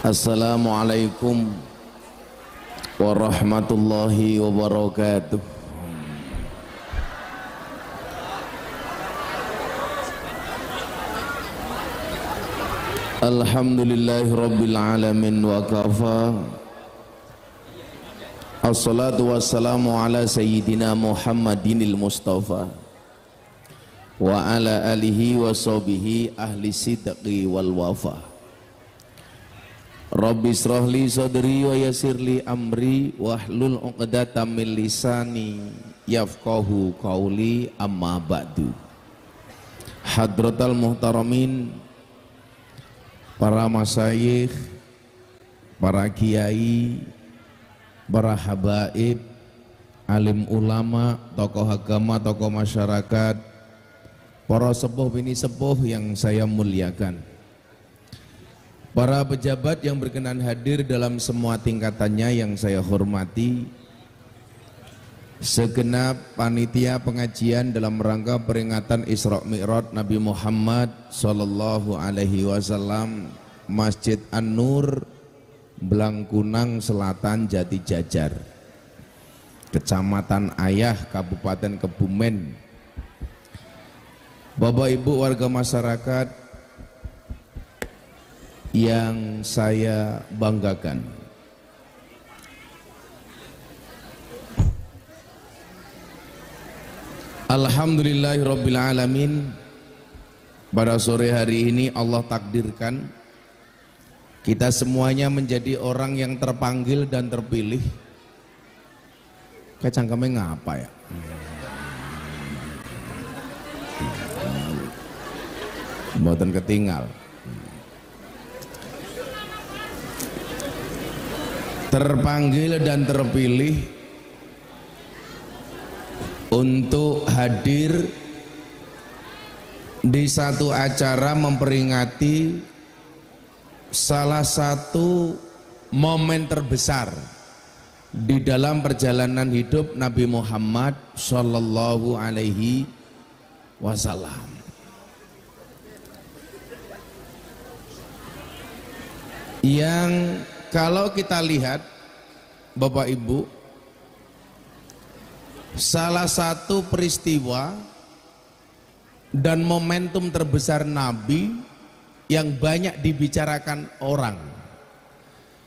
Assalamualaikum warahmatullahi wabarakatuh. Alhamdulillahi rabbil alamin wa kafa. Assalatu wassalamu ala sayyidina Muhammadinil Mustafa wa ala alihi wa sahbihi ahli sidqi wal wafa. Rabbi israhli sadri wa yassirli amri wahlul 'uqdatam min lisani yafqahu qauli, amma ba'du. Hadratal muhtaramin, para masyayikh, para kiai, para habaib, alim ulama, tokoh agama, tokoh masyarakat, para sepuh bini sepuh yang saya muliakan, para pejabat yang berkenan hadir dalam semua tingkatannya yang saya hormati, segenap panitia pengajian dalam rangka peringatan Isra Mi'raj Nabi Muhammad sallallahu alaihi wasallam, Masjid An-Nur, Blangkunang Selatan, Jati Jajar, Kecamatan Ayah, Kabupaten Kebumen. Bapak Ibu warga masyarakat yang saya banggakan, alhamdulillahirabbil alamin, pada sore hari ini Allah takdirkan kita semuanya menjadi orang yang terpanggil dan terpilih. Kayak cangkemnya ngapa ya? Mboten ketinggal. Terpanggil dan terpilih untuk hadir di satu acara memperingati salah satu momen terbesar di dalam perjalanan hidup Nabi Muhammad sallallahu alaihi wasallam. Yang kalau kita lihat Bapak Ibu, salah satu peristiwa dan momentum terbesar Nabi yang banyak dibicarakan orang,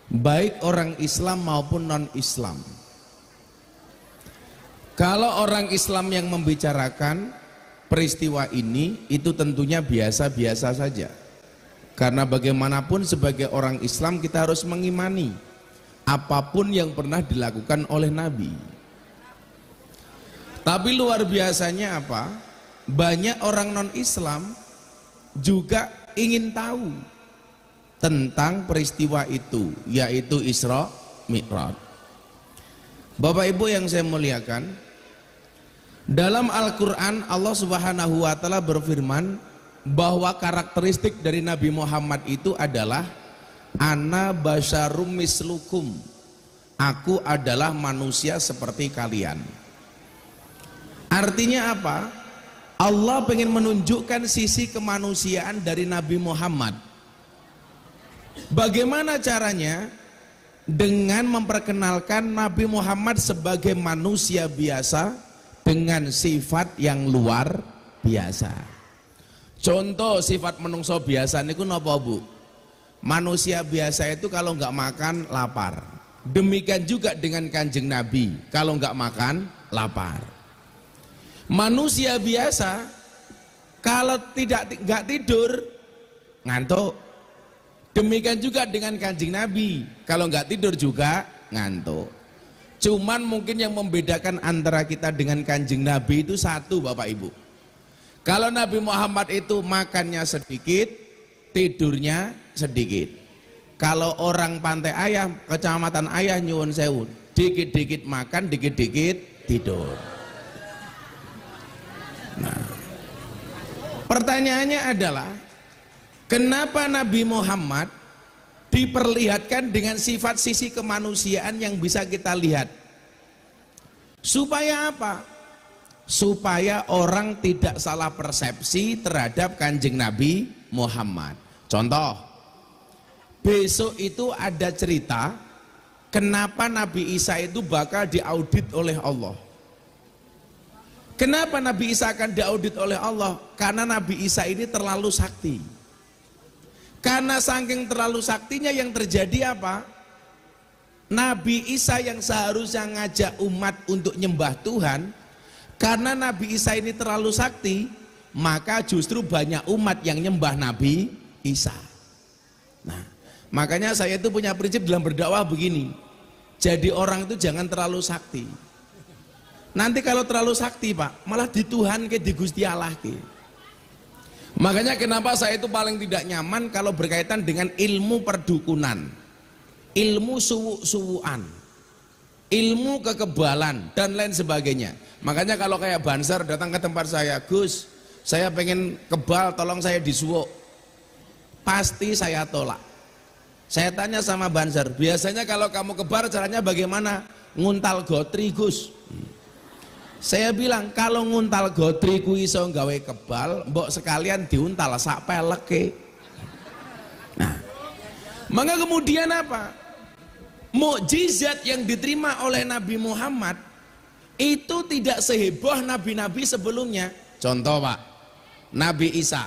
baik orang Islam maupun non-Islam. Kalau orang Islam yang membicarakan peristiwa ini, itu tentunya biasa-biasa saja. Karena bagaimanapun sebagai orang Islam kita harus mengimani apapun yang pernah dilakukan oleh Nabi. Tapi luar biasanya apa? Banyak orang non-Islam juga ingin tahu tentang peristiwa itu, yaitu Isra Mi'raj. Bapak Ibu yang saya muliakan, dalam Al-Quran Allah Subhanahu wa Ta'ala berfirman bahwa karakteristik dari Nabi Muhammad itu adalah ana basyarum mislukum, aku adalah manusia seperti kalian. Artinya apa? Allah ingin menunjukkan sisi kemanusiaan dari Nabi Muhammad. Bagaimana caranya? Dengan memperkenalkan Nabi Muhammad sebagai manusia biasa dengan sifat yang luar biasa. Contoh sifat menungso biasa niku napa Bu? Manusia biasa itu kalau nggak makan lapar. Demikian juga dengan Kanjeng Nabi, kalau nggak makan lapar. Manusia biasa kalau nggak tidur ngantuk. Demikian juga dengan Kanjeng Nabi, kalau nggak tidur juga ngantuk. Cuman mungkin yang membedakan antara kita dengan Kanjeng Nabi itu satu, Bapak Ibu. Kalau Nabi Muhammad itu makannya sedikit, tidurnya sedikit. Kalau orang Pantai Ayah, Kecamatan Ayah, nyuwun sewu, dikit-dikit makan, dikit-dikit tidur. Nah, pertanyaannya adalah, kenapa Nabi Muhammad diperlihatkan dengan sifat sisi kemanusiaan yang bisa kita lihat? Supaya apa? Supaya orang tidak salah persepsi terhadap Kanjeng Nabi Muhammad. Contoh, besok itu ada cerita kenapa Nabi Isa itu bakal diaudit oleh Allah. Kenapa Nabi Isa akan diaudit oleh Allah? Karena Nabi Isa ini terlalu sakti. Karena saking terlalu saktinya yang terjadi apa? Nabi Isa yang seharusnya ngajak umat untuk nyembah Tuhan, karena Nabi Isa ini terlalu sakti, maka justru banyak umat yang nyembah Nabi Isa. Nah, makanya saya itu punya prinsip dalam berdakwah begini. Jadi orang itu jangan terlalu sakti. Nanti kalau terlalu sakti Pak, malah dituhan ke di Gusti Allah ke. Makanya kenapa saya itu paling tidak nyaman kalau berkaitan dengan ilmu perdukunan, ilmu suwu-suwuan, ilmu kekebalan dan lain sebagainya. Makanya kalau kayak Banser datang ke tempat saya, Gus, saya pengen kebal, tolong saya disuwuk. Pasti saya tolak. Saya tanya sama Banser, biasanya kalau kamu kebal caranya bagaimana? Nguntal gotri Gus. Saya bilang kalau nguntal gotri ku iso nggawe kebal, mbok sekalian diuntal sak peleke. Nah, maka kemudian apa? Mukjizat yang diterima oleh Nabi Muhammad itu tidak seheboh nabi-nabi sebelumnya. Contoh Pak, Nabi Isa,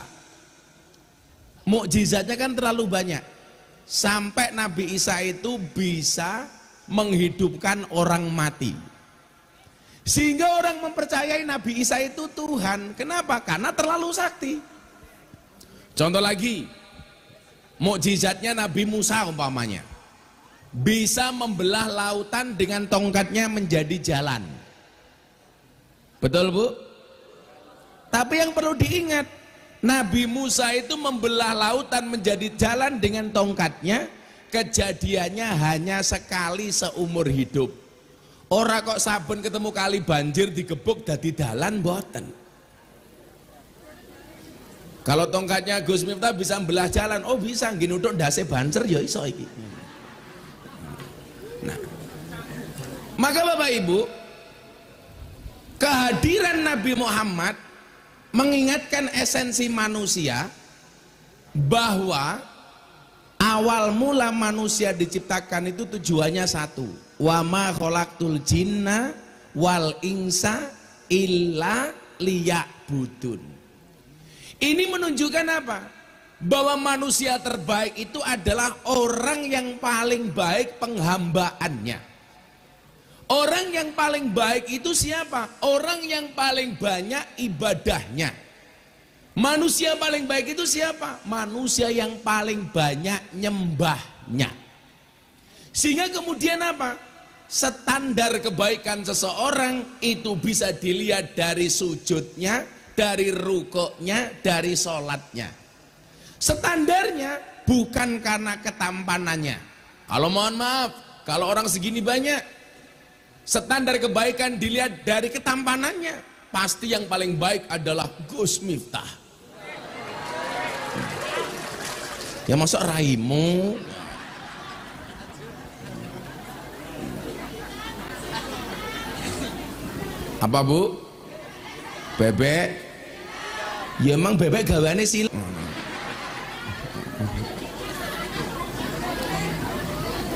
mukjizatnya kan terlalu banyak. Sampai Nabi Isa itu bisa menghidupkan orang mati. Sehingga orang mempercayai Nabi Isa itu Tuhan. Kenapa? Karena terlalu sakti. Contoh lagi, mukjizatnya Nabi Musa umpamanya, bisa membelah lautan dengan tongkatnya menjadi jalan. Betul Bu? Tapi yang perlu diingat, Nabi Musa itu membelah lautan menjadi jalan dengan tongkatnya, kejadiannya hanya sekali seumur hidup. Ora kok saben ketemu kali banjir digebuk dadi dalan mboten. Kalau tongkatnya Gus Miftah bisa membelah jalan, oh bisa nggih nuthuk ndase banser ya iso iki. Nah, maka Bapak Ibu, kehadiran Nabi Muhammad mengingatkan esensi manusia bahwa awal mula manusia diciptakan itu tujuannya satu, wa ma khalaqtul jinna wal insa illa liya'budun. Ini menunjukkan apa? Bahwa manusia terbaik itu adalah orang yang paling baik penghambaannya. Orang yang paling baik itu siapa? Orang yang paling banyak ibadahnya. Manusia paling baik itu siapa? Manusia yang paling banyak nyembahnya. Sehingga kemudian apa? Standar kebaikan seseorang itu bisa dilihat dari sujudnya, dari rukuknya, dari sholatnya. Standarnya bukan karena ketampanannya. Kalau mohon maaf, kalau orang segini banyak, standar kebaikan dilihat dari ketampanannya. Pasti yang paling baik adalah Gus Miftah. Ya masuk raimu. Apa Bu? Bebek? Ya emang bebek gawane sih.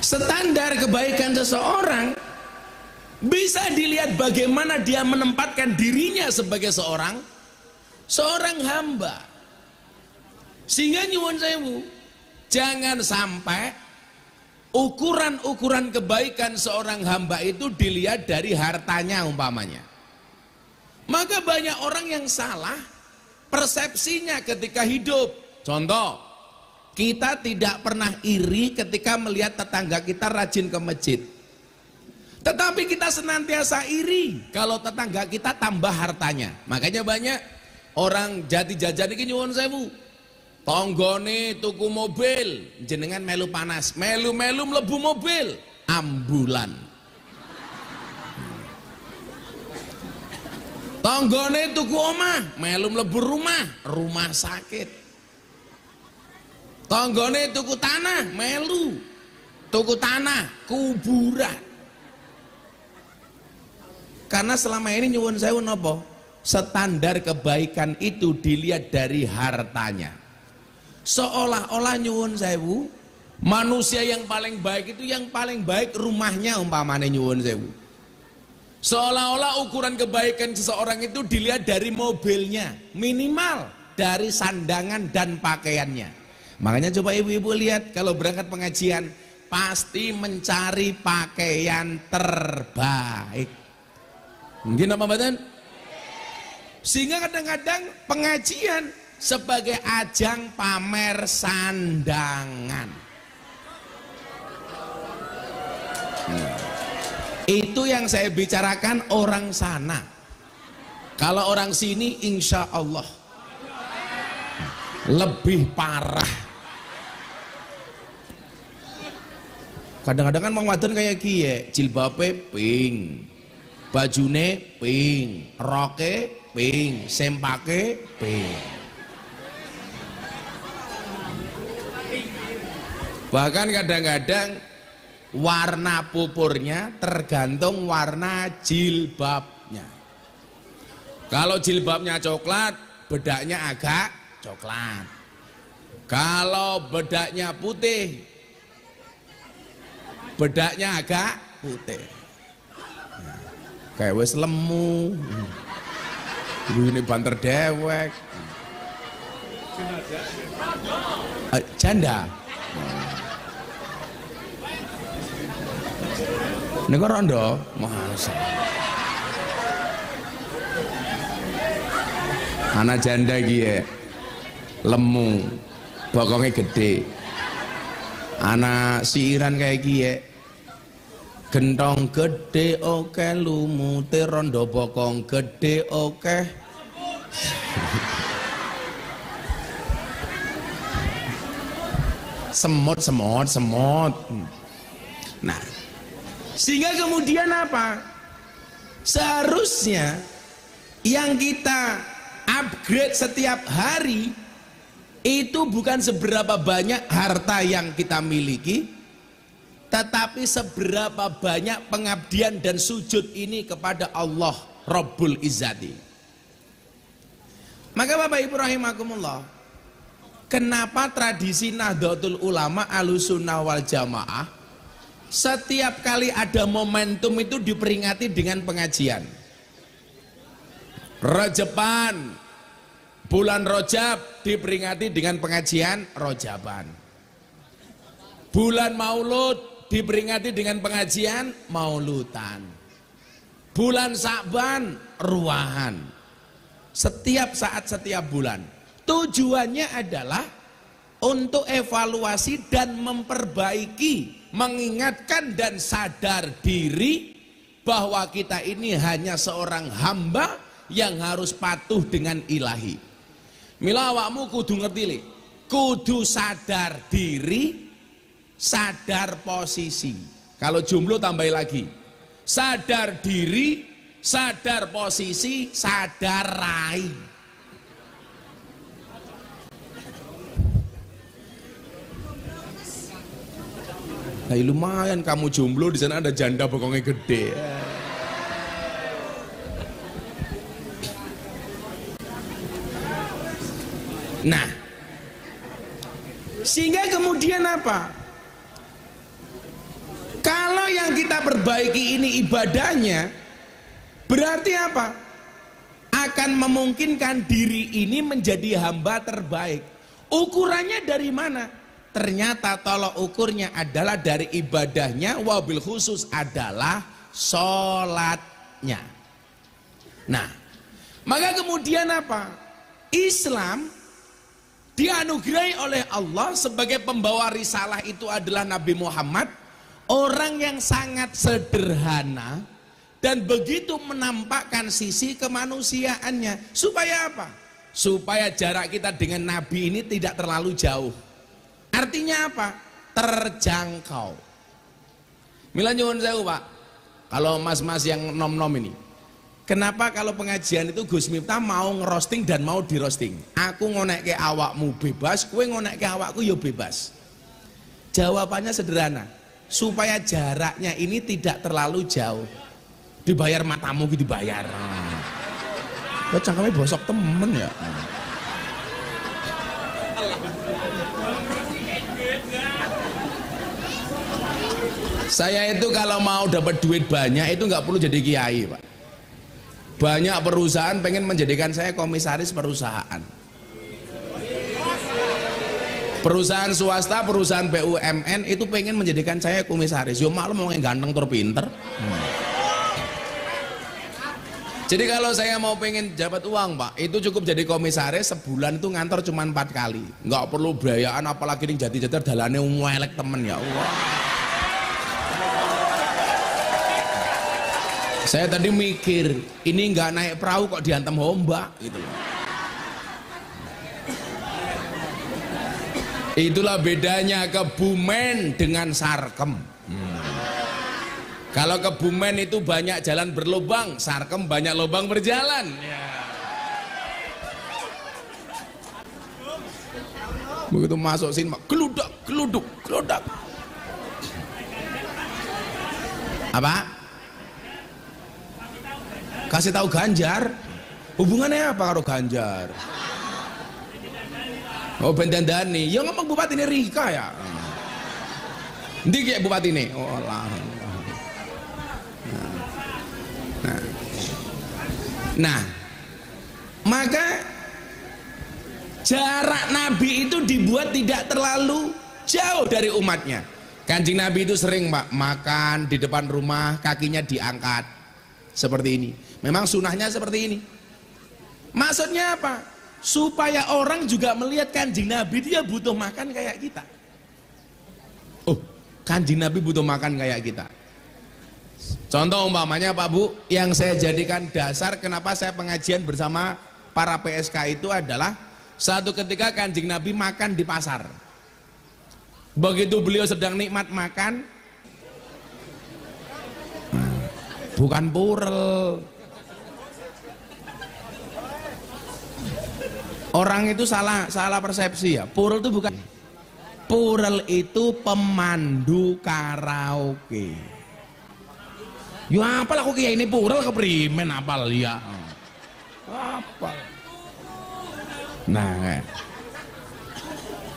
Standar kebaikan seseorang bisa dilihat bagaimana dia menempatkan dirinya sebagai seorang hamba. Sehingga nyuwun sewu, jangan sampai ukuran-ukuran kebaikan seorang hamba itu dilihat dari hartanya umpamanya. Maka banyak orang yang salah persepsinya ketika hidup. Contoh, kita tidak pernah iri ketika melihat tetangga kita rajin ke masjid. Tetapi kita senantiasa iri kalau tetangga kita tambah hartanya. Makanya banyak orang jati jajan iki nyuwun sewu, tonggone tuku mobil, jenengan melu panas, melu-melu mlebu mobil, ambulan. Tonggone tuku omah, melu mlebu rumah sakit. Tonggone tuku tanah, melu tuku tanah, kuburan. Karena selama ini nyuwun sewu napa? Standar kebaikan itu dilihat dari hartanya. Seolah-olah nyuwun sewu, Manusia yang paling baik itu yang paling baik rumahnya umpamane nyuwun sewu. Seolah-olah ukuran kebaikan seseorang itu dilihat dari mobilnya, minimal dari sandangan dan pakaiannya. Makanya coba ibu-ibu lihat kalau berangkat pengajian pasti mencari pakaian terbaik. Mungkin apa badan? Sehingga kadang-kadang pengajian sebagai ajang pamer sandangan. Itu yang saya bicarakan orang sana. Kalau orang sini insya Allah lebih parah. Kadang-kadang kan Mang Wadon kayak kie, jilbabe pink, bajune pink, roke pink, sempake pink. Bahkan kadang-kadang warna pupurnya tergantung warna jilbabnya. Kalau jilbabnya coklat, bedaknya agak coklat. Kalau bedaknya putih, bedaknya agak putih. Kayak wes lemu. Ini banter dewek. Janda. Ini kok rondo? Masa anak janda gitu lemu, bokongnya gede. Anak siiran kayak gitu gentong gede oke, lumute rondo bokong gede oke. Semut. Nah, sehingga kemudian apa? Seharusnya yang kita upgrade setiap hari itu bukan seberapa banyak harta yang kita miliki, tetapi seberapa banyak pengabdian dan sujud ini kepada Allah Rabbul Izzati. Maka Bapak Ibu rahimakumullah, kenapa tradisi Nahdlatul Ulama Ahlussunnah wal Jamaah setiap kali ada momentum itu diperingati dengan pengajian? Rajepan, bulan Rojab diperingati dengan pengajian Rojaban. Bulan Maulud diperingati dengan pengajian Maulutan. Bulan Sa'ban ruahan. Setiap saat, setiap bulan. Tujuannya adalah untuk evaluasi dan memperbaiki, mengingatkan dan sadar diri bahwa kita ini hanya seorang hamba yang harus patuh dengan ilahi. Mila awakmu kudu ngerti li, kudu sadar diri, sadar posisi. Kalau jomblo tambahin lagi, sadar diri, sadar posisi, sadar rai. Nah, lumayan kamu jomblo, di sana ada janda bokongnya gede. Nah, sehingga kemudian apa? Kalau yang kita perbaiki ini ibadahnya, berarti apa? Akan memungkinkan diri ini menjadi hamba terbaik. Ukurannya dari mana? Ternyata tolok ukurnya adalah dari ibadahnya, wabil khusus adalah sholatnya. Nah, maka kemudian apa? Islam dianugerahi oleh Allah sebagai pembawa risalah itu adalah Nabi Muhammad, orang yang sangat sederhana dan begitu menampakkan sisi kemanusiaannya. Supaya apa? Supaya jarak kita dengan Nabi ini tidak terlalu jauh. Artinya apa? Terjangkau. Mila nyuwun sewu Pak, kalau mas-mas yang nom-nom ini, kenapa kalau pengajian itu Gus Miftah mau ngerosting dan mau dirosting? Aku ngonekke awakmu bebas, kue ngonekke awakku ya bebas. Jawabannya sederhana, supaya jaraknya ini tidak terlalu jauh. Dibayar matamu gitu dibayar. Kok cangkemnya bosok temen ya? Saya itu kalau mau dapat duit banyak itu nggak perlu jadi kiai, Pak. Banyak perusahaan pengen menjadikan saya komisaris perusahaan. Perusahaan swasta, perusahaan BUMN itu pengen menjadikan saya komisaris. Yo maklum mau yang ganteng tur pinter. Jadi kalau saya mau pengen dapat uang, Pak, itu cukup jadi komisaris sebulan itu ngantor cuma 4 kali. Nggak perlu biayaan, apalagi ning jati-jati dalane welek temen, ya Allah. Saya tadi mikir, ini nggak naik perahu kok dihantam ombak gitu loh. Itulah bedanya Kebumen dengan Sarkem. Kalau Kebumen itu banyak jalan berlubang, Sarkem banyak lubang berjalan. Begitu masuk sini, geludak, geluduk, geludak. Apa? Kasih tahu Ganjar. Hubungannya apa karo Ganjar? Oh, Bendandani. Ya ngomong bupati ini Rika ya. Ndi kayak bupati ini? Oh lah. Nah, maka jarak Nabi itu dibuat tidak terlalu jauh dari umatnya. Kanjeng Nabi itu sering, Pak, makan di depan rumah, kakinya diangkat seperti ini. Memang sunahnya seperti ini. Maksudnya apa? Supaya orang juga melihat Kanjeng Nabi dia butuh makan kayak kita. Oh, Kanjeng Nabi butuh makan kayak kita. Contoh umpamanya Pak Bu, yang saya jadikan dasar kenapa saya pengajian bersama para PSK itu adalah satu ketika Kanjeng Nabi makan di pasar. Begitu beliau sedang nikmat makan, bukan purel. Orang itu salah persepsi ya. Purel itu bukan. Purel itu pemandu karaoke. Ya apal aku kayak ini purel keprimen apal ya. Apa? Nah,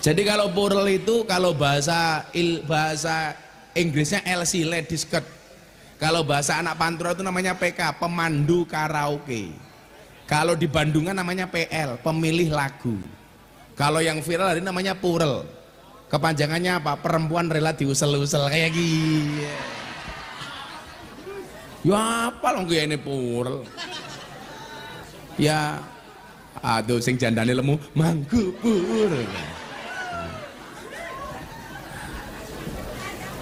jadi kalau purel itu kalau bahasa Inggrisnya LC, ladies skirt. Kalau bahasa anak pantura itu namanya PK, pemandu karaoke. Kalau di Bandungan namanya PL, pemilih lagu. Kalau yang viral hari namanya purel. Kepanjangannya apa? Perempuan rela diusel-usel kayak gini. Ya apa loh kayak ini purel. Ya aduh sing jandane lemu manggupur.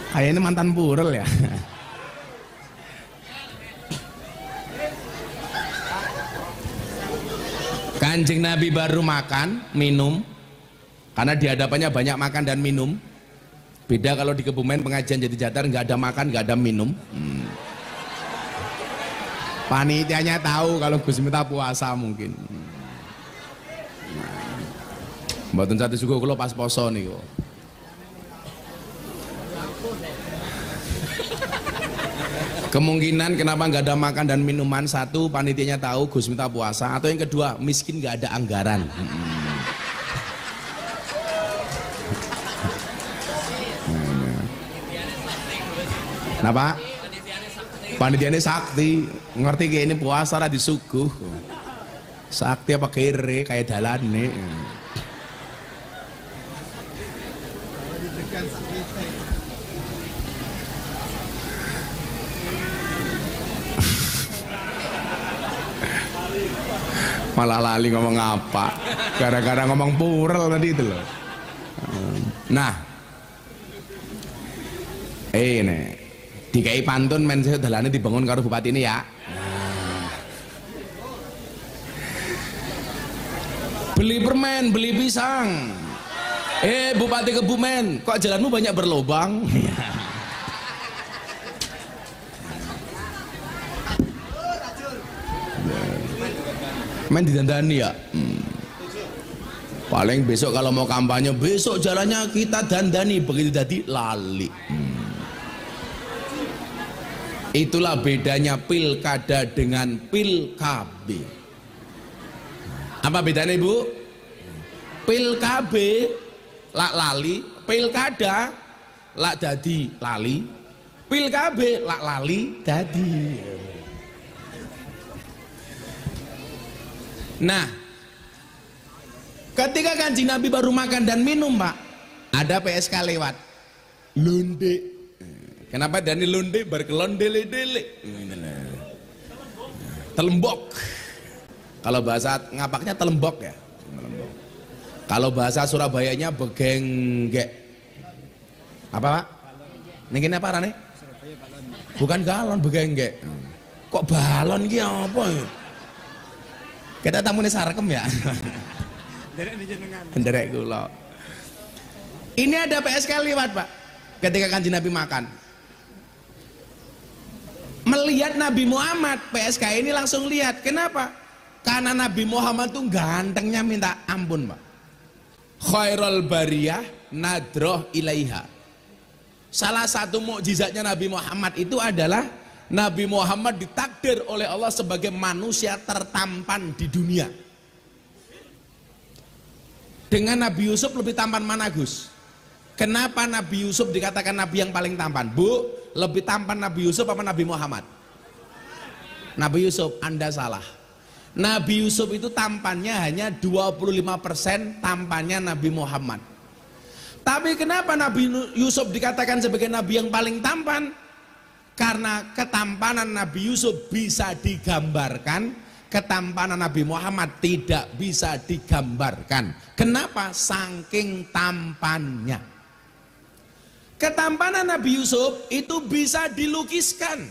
Kayaknya mantan purel ya. Kanjeng Nabi baru makan, minum. Karena di hadapannya banyak makan dan minum. Beda kalau di Kebumen pengajian jadi jatar nggak ada makan, nggak ada minum. Panitianya tahu kalau Gus Miftah puasa mungkin. Mboten satu suku kula pas poso niku. Kemungkinan kenapa nggak ada makan dan minuman, satu panitianya tahu Gus Miftah puasa, atau yang kedua miskin nggak ada anggaran. Kenapa? Panitiane sakti, ngerti kayak ini puasa lah disuguh. Sakti apa kere kayak dalan nih. Malah lali ngomong apa? Gara-gara ngomong purel tadi itu loh. Nah, ini. Dikai pantun men dalane dibangun karo bupati ini ya. Beli permen, beli pisang. Bupati Kebumen, kok jalanmu banyak berlubang? Men didandani ya. Paling besok kalau mau kampanye, besok jalannya kita dandani, begitu tadi lali. Itulah bedanya pilkada dengan pilkabe. Apa bedanya Ibu? Pilkabe lak lali, pilkada lak dadi lali. pil kabeh lak lali dadi. Nah, ketika Kanjeng Nabi baru makan dan minum, Pak, ada PSK lewat. Londe. Kenapa Dani londe berkelon dele-dele? Telembok. Kalau bahasa ngapaknya telembok ya. Kalau bahasa Surabayanya begenggek. Apa, Pak? Niki apa arane? Bukan galon, begenggek. Kok balon ki apa ya? Kita tamune sarkem ya. Nderek kula. Ini ada PSK lewat, Pak. Ketika Kanjeng Nabi makan. Melihat Nabi Muhammad, PSK ini langsung lihat. Kenapa? Karena Nabi Muhammad tuh gantengnya minta ampun, Pak. Khairul bariyah nadroh ilaiha. Salah satu mukjizatnya Nabi Muhammad itu adalah Nabi Muhammad ditakdir oleh Allah sebagai manusia tertampan di dunia. Dengan Nabi Yusuf lebih tampan mana, Gus? Kenapa Nabi Yusuf dikatakan Nabi yang paling tampan? Bu, lebih tampan Nabi Yusuf apa Nabi Muhammad? Nabi Yusuf, Anda salah. Nabi Yusuf itu tampannya hanya 25% tampannya Nabi Muhammad. Tapi kenapa Nabi Yusuf dikatakan sebagai Nabi yang paling tampan? Karena ketampanan Nabi Yusuf bisa digambarkan, ketampanan Nabi Muhammad tidak bisa digambarkan. Kenapa? Saking tampannya. Ketampanan Nabi Yusuf itu bisa dilukiskan.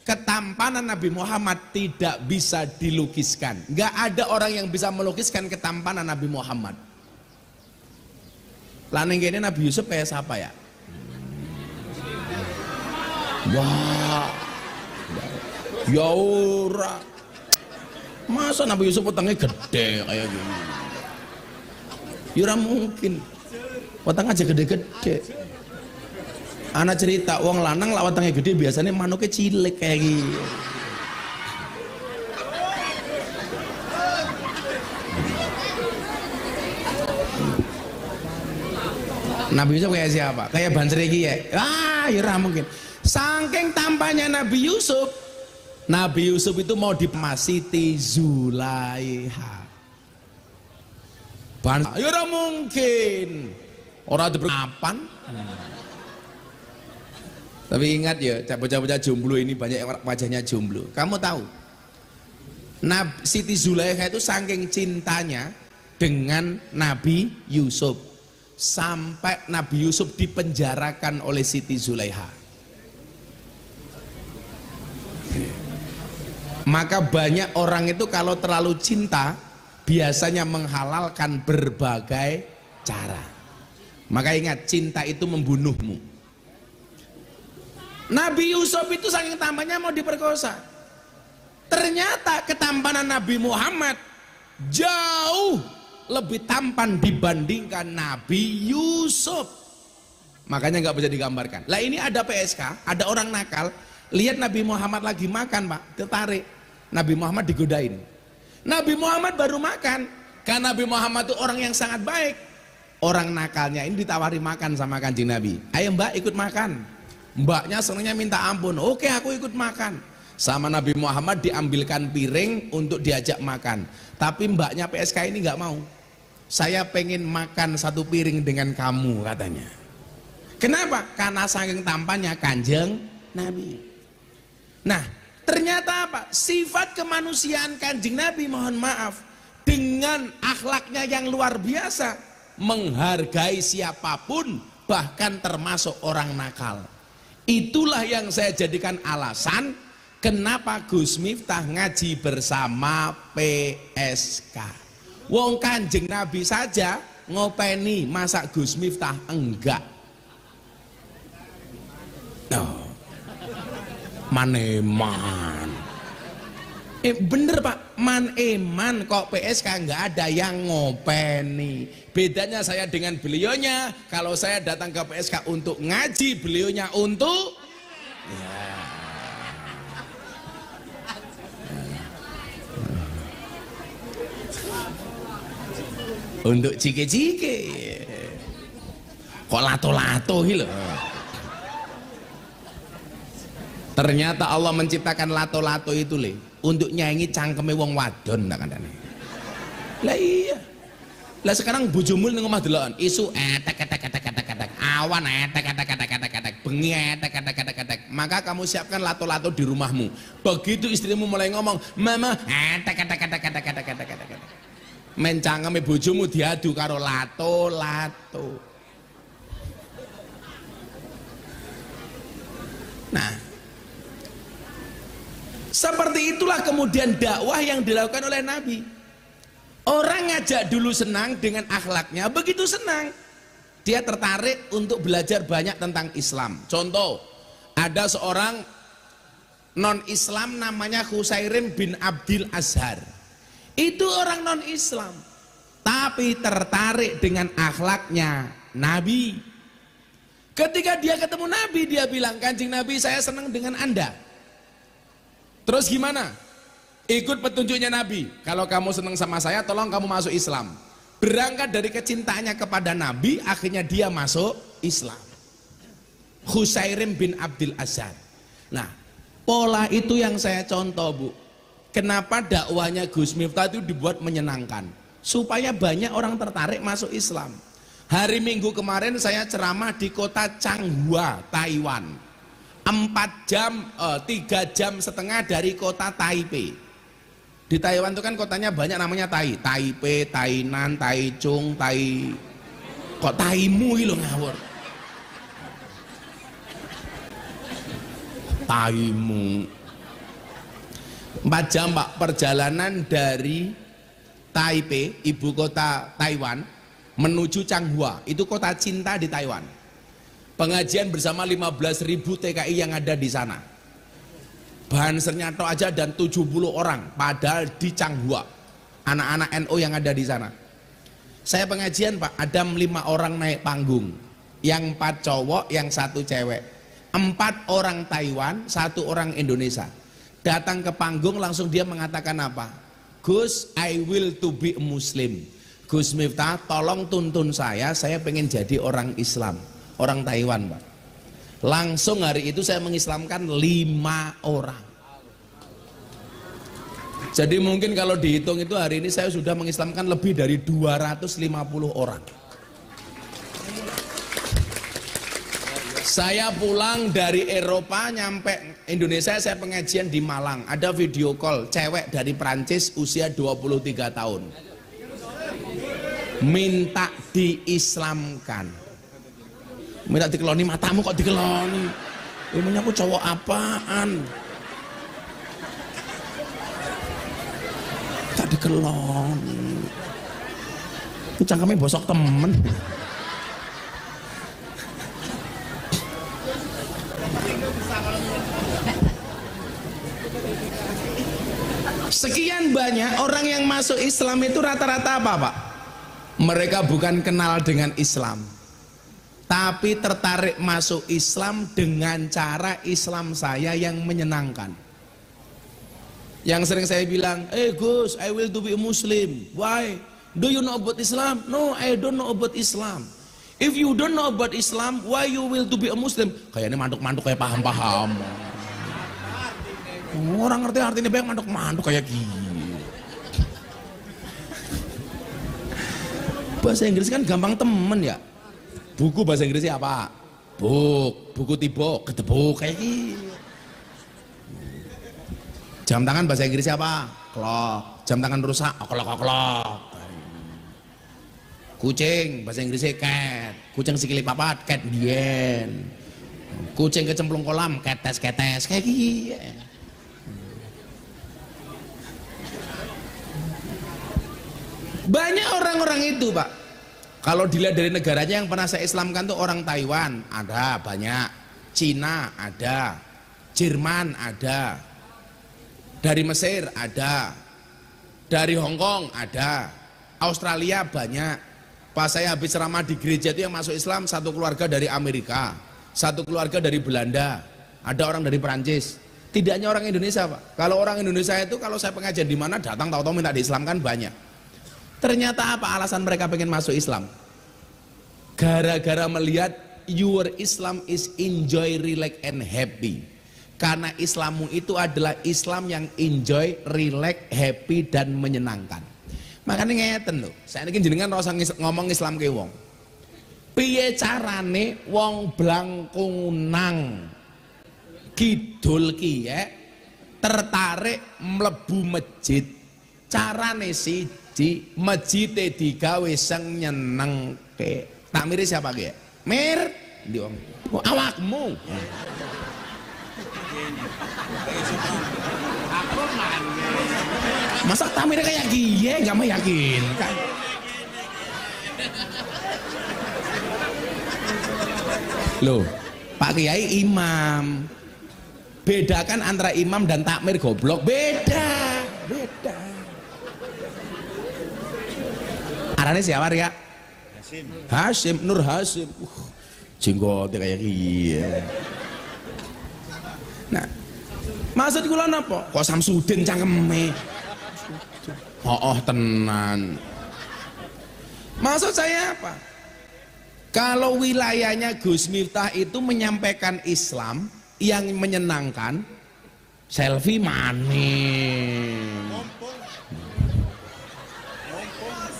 Ketampanan Nabi Muhammad tidak bisa dilukiskan. Gak ada orang yang bisa melukiskan ketampanan Nabi Muhammad. Laneng ini Nabi Yusuf kayak siapa ya? Wah, ya ora. Masa Nabi Yusuf utangnya gede kayak gini? Ya ora mungkin. Utang aja gede-gede. Anak cerita, wong lanang lah utangnya gede biasanya manuknya cilik kayak gini. Nabi Yusuf kayak siapa? Kayak Bansregi ya? Ya ora mungkin. Saking tampaknya Nabi Yusuf itu mau Siti Zulaiha. Ya ora mungkin. Orang berkapan? Tapi ingat ya, bocah-bocah jomblo ini banyak yang wajahnya jomblo. Kamu tahu? Siti Zulaiha itu saking cintanya dengan Nabi Yusuf, sampai Nabi Yusuf dipenjarakan oleh Siti Zulaiha. Maka banyak orang itu kalau terlalu cinta biasanya menghalalkan berbagai cara. Maka ingat, cinta itu membunuhmu. Nabi Yusuf itu saking tampannya mau diperkosa. Ternyata ketampanan Nabi Muhammad jauh lebih tampan dibandingkan Nabi Yusuf. Makanya nggak bisa digambarkan. Lah ini ada PSK, ada orang nakal, lihat Nabi Muhammad lagi makan, Pak, tertarik. Nabi Muhammad digodain. Nabi Muhammad baru makan, karena Nabi Muhammad itu orang yang sangat baik. Orang nakalnya ini ditawari makan sama Kanjeng Nabi. Ayo Mbak ikut makan. Mbaknya senangnya minta ampun. Oke, aku ikut makan. Sama Nabi Muhammad diambilkan piring untuk diajak makan. Tapi mbaknya PSK ini nggak mau. Saya pengen makan satu piring dengan kamu, katanya. Kenapa? Karena saking tampannya Kanjeng Nabi. Nah, ternyata apa? Sifat kemanusiaan Kanjeng Nabi, mohon maaf, dengan akhlaknya yang luar biasa, menghargai siapapun, bahkan termasuk orang nakal. Itulah yang saya jadikan alasan kenapa Gus Miftah ngaji bersama PSK. Wong Kanjeng Nabi saja ngopeni, masa Gus Miftah enggak? Oh, maneman. Bener Pak, man eman kok PSK nggak ada yang ngopeni. Bedanya saya dengan beliaunya, kalau saya datang ke PSK untuk ngaji, beliaunya untuk ya. Untuk cike-cike. Kok lato-lato gitu. Ternyata Allah menciptakan lato-lato itu le untuk nyanyi cangkeme wong wadon tak kandane. Lah iya. Lah sekarang bojomu ning omah deloken, isu etek awan etek bengi etek. Maka kamu siapkan lato-lato di rumahmu. Begitu istrimu mulai ngomong, "Mama etek." Men cangkeme bojomu diadu karo lato-lato. Nah, seperti itulah kemudian dakwah yang dilakukan oleh Nabi. Orang ngajak dulu senang dengan akhlaknya, begitu senang dia tertarik untuk belajar banyak tentang Islam. Contoh, ada seorang non-Islam namanya Husairim bin Abdil Azhar. Itu orang non-Islam, tapi tertarik dengan akhlaknya Nabi. Ketika dia ketemu Nabi, dia bilang, "Kanjeng Nabi, saya senang dengan Anda." Terus gimana? Ikut petunjuknya Nabi. Kalau kamu senang sama saya, tolong kamu masuk Islam. Berangkat dari kecintaannya kepada Nabi, akhirnya dia masuk Islam. Husairim bin Abdil Azhar. Nah, pola itu yang saya contoh, Bu. Kenapa dakwahnya Gus Miftah itu dibuat menyenangkan? Supaya banyak orang tertarik masuk Islam. Hari Minggu kemarin saya ceramah di kota Changhua, Taiwan. 3 jam setengah dari kota Taipei. Di Taiwan itu kan kotanya banyak namanya Taipei, Tainan, Taichung, kok Taimu lho ngawur. Taimu. 4 jam Pak perjalanan dari Taipei, ibu kota Taiwan, menuju Changhua, itu kota cinta di Taiwan. Pengajian bersama 15.000 TKI yang ada di sana. Bahan Sernyato aja dan 70 orang, padahal di Changhua. Anak-anak NU yang ada di sana. Saya pengajian Pak, ada 5 orang naik panggung. Yang 4 cowok, yang 1 cewek. 4 orang Taiwan, 1 orang Indonesia. Datang ke panggung langsung dia mengatakan apa? "Gus, I will to be a Muslim." Gus Miftah, tolong tuntun saya pengen jadi orang Islam, orang Taiwan Pak. Langsung hari itu saya mengislamkan 5 orang. Jadi mungkin kalau dihitung itu hari ini saya sudah mengislamkan lebih dari 250 orang. Saya pulang dari Eropa nyampe Indonesia, saya pengajian di Malang. Ada video call cewek dari Prancis usia 23 tahun. Minta diislamkan. Minta dikeloni, matamu kok dikeloni. Emangnya aku cowok apaan? Tak dikeloni. Itu cangkemnya bosok temen. Sekian banyak orang yang masuk Islam itu rata-rata apa Pak? Mereka bukan kenal dengan Islam, tapi tertarik masuk Islam dengan cara Islam saya yang menyenangkan. Yang sering saya bilang, Gus, I will to be a Muslim. Why? Do you know about Islam? No, I don't know about Islam. If you don't know about Islam, why you will to be a Muslim? Kayaknya mantuk-mantuk kayak paham-paham. Orang ngerti artinya banyak mantuk-mantuk kayak gini. Bahasa Inggris kan gampang temen ya. Buku bahasa Inggrisnya apa? Book, buku tiba, ketebuk kayak gini. Jam tangan bahasa Inggrisnya apa? Clock. Jam tangan rusak, clock. Kucing bahasa Inggrisnya cat. Kucing sikili papat, cat bien. Kucing kecemplung kolam, ketes kayak gini. Banyak orang-orang itu Pak. Kalau dilihat dari negaranya yang pernah saya Islamkan tuh orang Taiwan ada banyak, Cina ada, Jerman ada, dari Mesir ada, dari Hong Kong ada, Australia banyak. Pas saya habis ceramah di gereja itu yang masuk Islam 1 keluarga dari Amerika, 1 keluarga dari Belanda, ada orang dari Perancis. Tidak hanya orang Indonesia Pak. Kalau orang Indonesia itu kalau saya pengajian di mana datang tahu-tahu minta diislamkan banyak. Ternyata apa alasan mereka pengen masuk Islam? Gara-gara melihat your Islam is enjoy, relax and happy. Karena Islammu itu adalah Islam yang enjoy, relax, happy dan menyenangkan. Makanya ngeten lho, saya ini jenengan rasa ngomong Islam ke wong. Piye carane wong Blangkunang kidul kiye tertarik mlebu masjid? Carane siji, masjide digawe sing nyenengke. Takmire siapa ki? Mir, ndi wong? Oh, awakmu. Masa takmire kayak kiye enggak meyakinkan? Loh, Pak Kiai imam. Bedakan antara imam dan takmir goblok, beda. Arane siapa ya? Hasim, Nur Hasim. Jenggotnya kayak gini. Nah, maksud kula napa? Kok Samsudin cangkeme? Oh, tenan. Maksud saya apa? Kalau wilayahnya Gus Miftah itu menyampaikan Islam yang menyenangkan, selfie maning.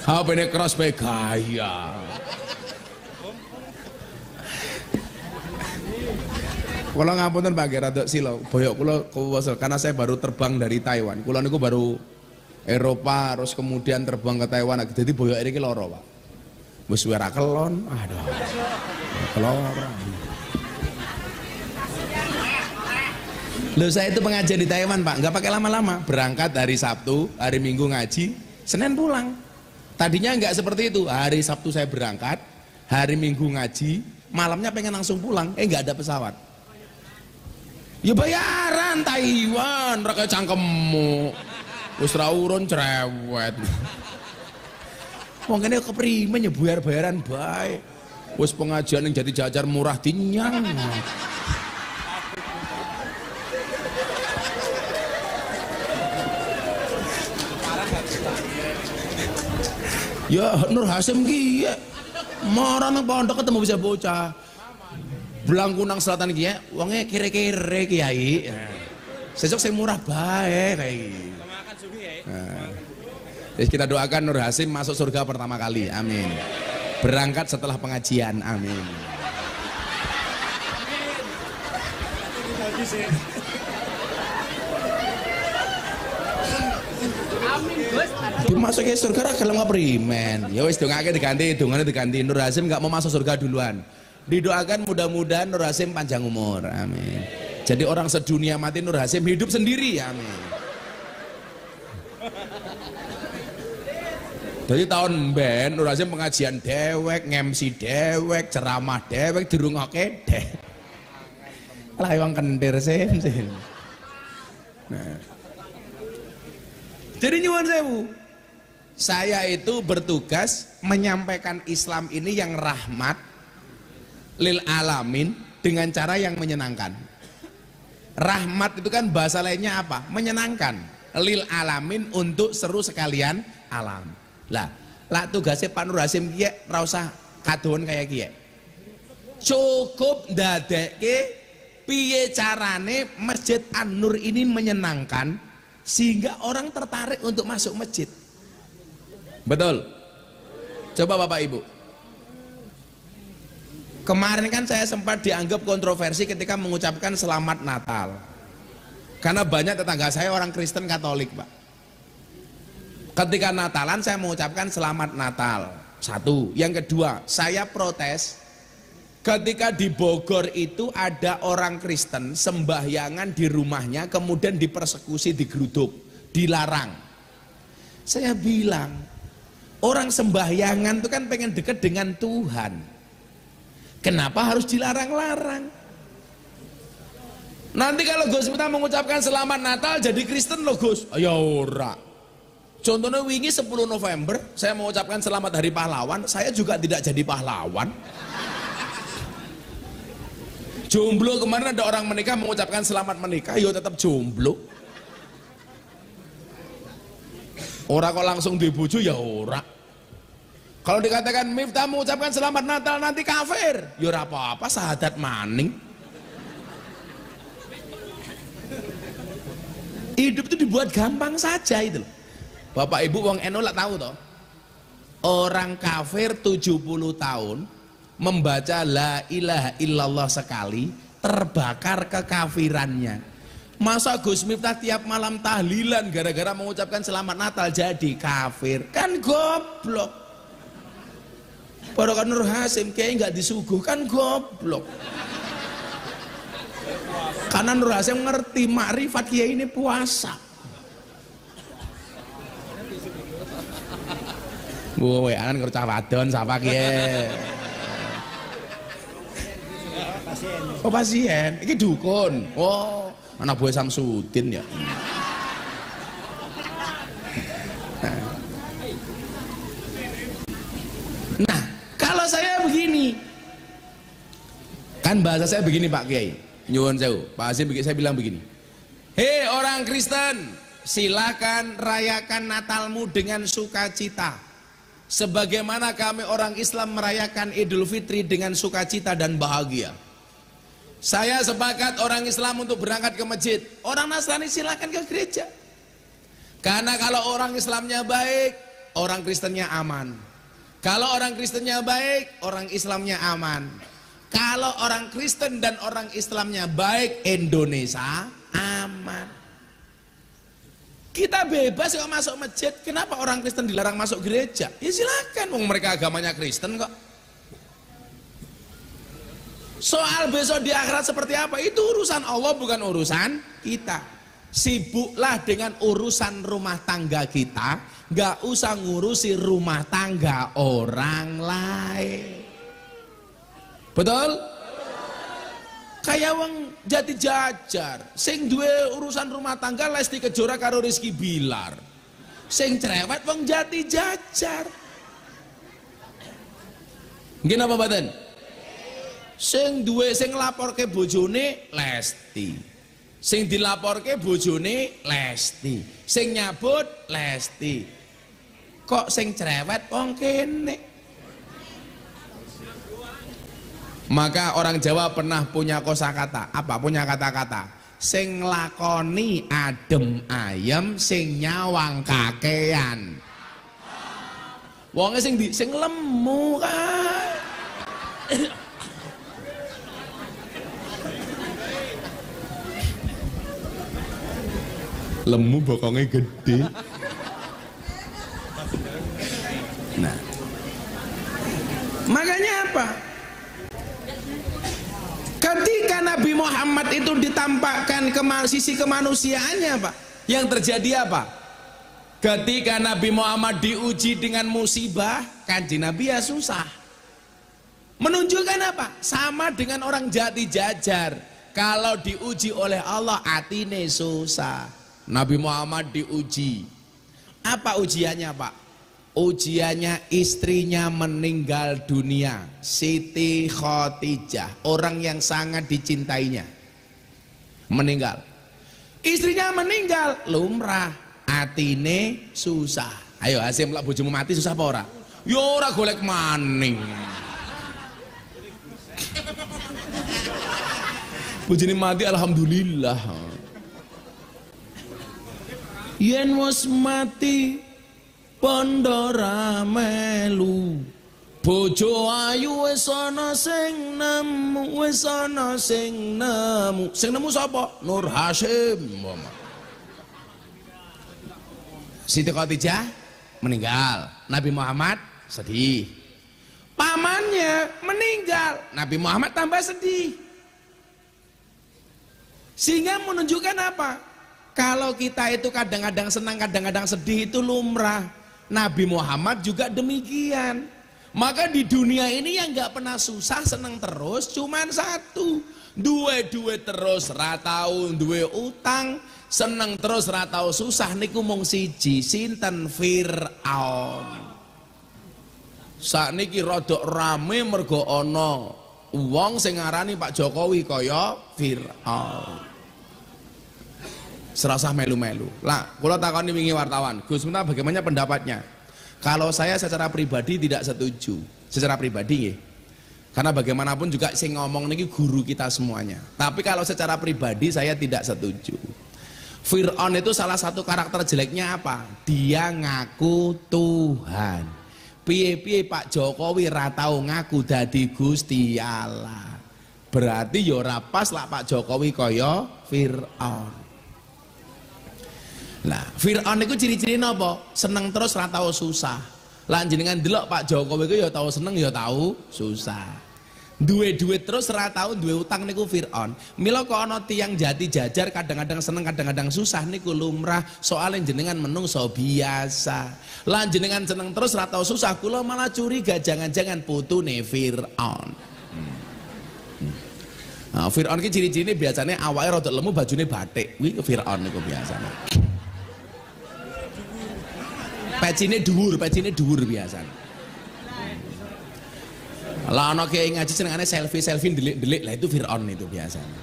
Apa ini cross by gaya? Kalau ngapunten Pak Gerardok Silo, boyok kulo kuwasel karena saya baru terbang dari Taiwan. Kulo niku baru Eropa, terus kemudian terbang ke Taiwan. Jadi boyok ini loro Pak. Wis ora kelon, aduh. Kelor. Loh saya itu pengajian di Taiwan Pak, nggak pakai lama-lama. Berangkat hari Sabtu, hari Minggu ngaji, Senin pulang. Tadinya nggak seperti itu. Hari Sabtu saya berangkat, hari Minggu ngaji, malamnya pengen langsung pulang. Nggak ada pesawat. Ya bayaran Taiwan, rakyat cangkemmu. Wis ra urun cerewet. Wong kene keprimen ya bayar-bayaran bae. Wis pengajian yang jadi jajar murah dinyang. Ya Nur Hasim ki ya. Marah nang pondok ketemu bisa bocah. Blangkunang Selatan ki ya, wonge kere-kere kiai. Sesuk sing murah bae kayak iki. Makan sugi ya. Kita doakan Nur Hasim masuk surga pertama kali. Amin. Berangkat setelah pengajian. Amin. Dimasukin surga ra gelem primen. Ya wis dongake diganti, dongane diganti. Nur Hasim enggak mau masuk surga duluan. Didoakan mudah-mudahan Nur Hasim panjang umur. Amin. Jadi orang sedunia mati Nur Hasim hidup sendiri. Amin. Jadi tahun ben Nur Hasim pengajian dewek, ngemsi dewek, ceramah dewek, dirungokke dewek. Lah wong kentir sih. Nah. Jadi nyuwun sewu. Saya itu bertugas menyampaikan Islam ini yang rahmat lil alamin dengan cara yang menyenangkan. Rahmat itu kan bahasa lainnya apa? Menyenangkan. Lil alamin untuk seru sekalian alam. Lah tugasnya Pak Nur Hasim kiye ra usah kadohon kaya kiye. Cukup ndadekke piye carane Masjid An-Nur ini menyenangkan sehingga orang tertarik untuk masuk masjid. Betul. Coba Bapak Ibu. Kemarin kan saya sempat dianggap kontroversi ketika mengucapkan selamat Natal. Karena banyak tetangga saya orang Kristen Katolik, Pak. Ketika Natalan saya mengucapkan selamat Natal. Satu. Yang kedua, saya protes ketika di Bogor itu ada orang Kristen sembahyangan di rumahnya kemudian dipersekusi, digeruduk, dilarang. Saya bilang, orang sembahyangan itu kan pengen dekat dengan Tuhan. Kenapa harus dilarang-larang? Nanti kalau Gus Miftah mengucapkan selamat Natal jadi Kristen loh Gus. Ya ora. Contohnya wingi 10 November saya mengucapkan selamat hari pahlawan, saya juga tidak jadi pahlawan. Jomblo kemarin ada orang menikah mengucapkan selamat menikah, yo tetap jomblo. Ora kok langsung dibuju ya ora. Kalau dikatakan Miftah mengucapkan selamat Natal nanti kafir, ya ora apa-apa, syahadat maning. Hidup itu dibuat gampang saja itu loh. Bapak Ibu wong NU lah tahu toh. Orang kafir 70 tahun membaca la ilaha illallah sekali terbakar kekafirannya. Masa Gus Miftah tiap malam tahlilan gara-gara mengucapkan selamat Natal jadi kafir? Kan goblok. Barokah Nur Hasim kayak nggak disuguh kan goblok. Karena Nur Hasim ngerti makrifat kiai ini puasa. Wowe anan kerja wadon sapa kiye. Oh pasien, iki dukun. Oh, anak buah Samsudin ya. Nah, kalau saya begini, kan bahasa saya begini Pak Kiai. Nyuwun sewu, Pak Hasim saya bilang begini. Hei orang Kristen, silakan rayakan Natalmu dengan sukacita. Sebagaimana kami orang Islam merayakan Idul Fitri dengan sukacita dan bahagia. Saya sepakat orang Islam untuk berangkat ke masjid. Orang Nasrani silakan ke gereja. Karena kalau orang Islamnya baik, orang Kristennya aman. Kalau orang Kristennya baik, orang Islamnya aman. Kalau orang Kristen dan orang Islamnya baik, Indonesia aman. Kita bebas kok masuk masjid, kenapa orang Kristen dilarang masuk gereja? Ya silakan, wong mereka agamanya Kristen kok. Soal besok di akhirat seperti apa, itu urusan Allah bukan urusan kita. Sibuklah dengan urusan rumah tangga kita, gak usah ngurusi rumah tangga orang lain. Betul? Kayak wong Jati Jajar, sing duwe urusan rumah tangga Lesti Kejora karo Rizky Bilar. Sing cerewet wong Jati Jajar. Nggih napa mboten? Sing duwe sing laporke bojone Lesti. Sing dilaporke bojone Lesti. Sing nyabut Lesti. Kok sing cerewet wong kene? Maka orang Jawa pernah punya kosakata, apa punya kata-kata, sing lakoni adem ayem, sing nyawang kakean. Wonge sing lemu kan. Lemu bokongnya gede. Nah, makanya apa? Ketika Nabi Muhammad itu ditampakkan sisi kemanusiaannya Pak, yang terjadi apa? Ketika Nabi Muhammad diuji dengan musibah, Kanjeng Nabi ya susah. Menunjukkan apa? Sama dengan orang Jati Jajar. Kalau diuji oleh Allah, atine susah. Nabi Muhammad diuji. Apa ujiannya Pak? Ujiannya istrinya meninggal dunia, Siti Khadijah, orang yang sangat dicintainya, meninggal. Istrinya meninggal, lumrah, atine susah. Ayo Hasim, lah bojomu mati susah apa ora? Ya ora golek maning. Bojone mati alhamdulillah. Yen wis mati Pondora melu, bojo ayu wis ana sing nemu, wis ana sing nemu. Sing nemu sapa? Nur Hasim. Siti Khadijah meninggal, Nabi Muhammad sedih. Pamannya meninggal, Nabi Muhammad tambah sedih. Sehingga menunjukkan apa? Kalau kita itu kadang-kadang senang, kadang-kadang sedih itu lumrah. Nabi Muhammad juga demikian. Maka di dunia ini yang nggak pernah susah, senang terus, cuman satu. Duwe terus ratau, duwe utang, seneng terus ratau susah niku mung siji, sinten? Fir'aun. Sakniki rodok rame mergo ana wong sing ngarani Pak Jokowi kaya Fir'aun. Serasa melu-melu. Lah, kula takoni wingi wartawan, Gus Miftah bagaimana pendapatnya? Kalau saya secara pribadi tidak setuju. Secara pribadi ya. Karena bagaimanapun juga sing ngomong niki guru kita semuanya. Tapi kalau secara pribadi saya tidak setuju. Fir'aun itu salah satu karakter jeleknya apa? Dia ngaku Tuhan. Piye-piye Pak Jokowi ra tau ngaku dadi Gusti Allah. Berarti ya ora pas lah Pak Jokowi kaya Fir'aun. Nah, Fir'aun itu ciri-ciri napa? Seneng terus ra tau susah. Lah jenengan delok Pak Jokowi ku ya tau seneng ya tau susah. Duwe duit terus ora tau duwe utang niku Fir'aun. Mila kok ana tiyang jati jajar kadang-kadang seneng kadang-kadang susah niku lumrah, soalnya jenengan menungso biasa. Lah jenengan seneng terus ora tau susah, kula malah curiga jangan-jangan putune Fir'aun. Nah, Fir'aun ki ciri-cirine biasanya awake rada lemu bajune batik. Kuwi Fir'aun niku biasane. Pecine dhuwur biasane. Lah ana kiai ngaji senengane selfie delik-delik, lah itu Fir'aun itu biasanya.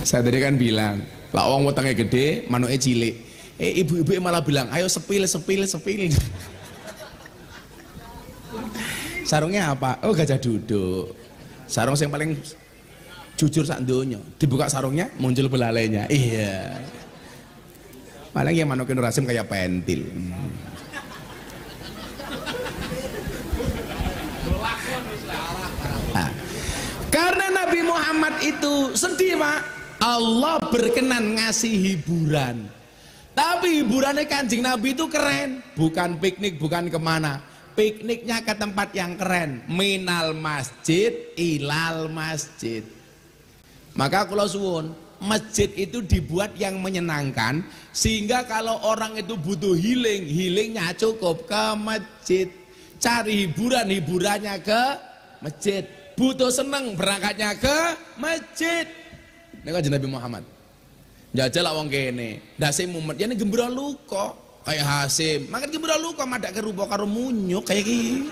Saya tadi kan bilang, lah wong wetenge gede, manuke cilik. Ibu-ibu malah bilang, ayo sepil. Sarungnya apa? Oh, gajah duduk. Sarung yang paling jujur sak donya. Dibuka sarungnya, muncul belalainya. Iya. Paling yang manuke Nur Hasim kayak pentil. Nah, karena Nabi Muhammad itu sedih Pak, Allah berkenan ngasih hiburan. Tapi hiburannya Kanjeng Nabi itu keren, bukan piknik, bukan kemana. Pikniknya ke tempat yang keren, minal masjid ilal masjid. Maka kula suwun, masjid itu dibuat yang menyenangkan sehingga kalau orang itu butuh healingnya cukup ke masjid. Cari hiburannya ke masjid. Butuh seneng berangkatnya ke masjid. Ini kan Nabi Muhammad. Jajal lah wong kene. Ndase mumet yen gembira luka kayak Hasim. Makan gembira luka madak kerupa karo munyuk kayak iki.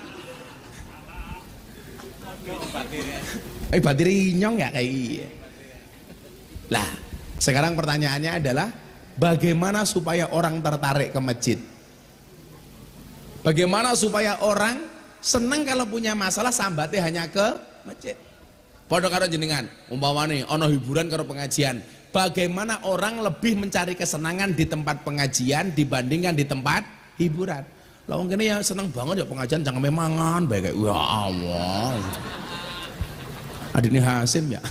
Batir inyong ya kayak iki. Lah, sekarang pertanyaannya adalah bagaimana supaya orang tertarik ke masjid? Bagaimana supaya orang seneng kalau punya masalah sambatnya hanya ke masjid? Padha karo jenengan, umpamane ana hiburan karo pengajian. Bagaimana orang lebih mencari kesenangan di tempat pengajian dibandingkan di tempat hiburan? Lah wong kene ya seneng banget ya pengajian jangan memangan bae kayak ya Allah. Adine Hasim ya.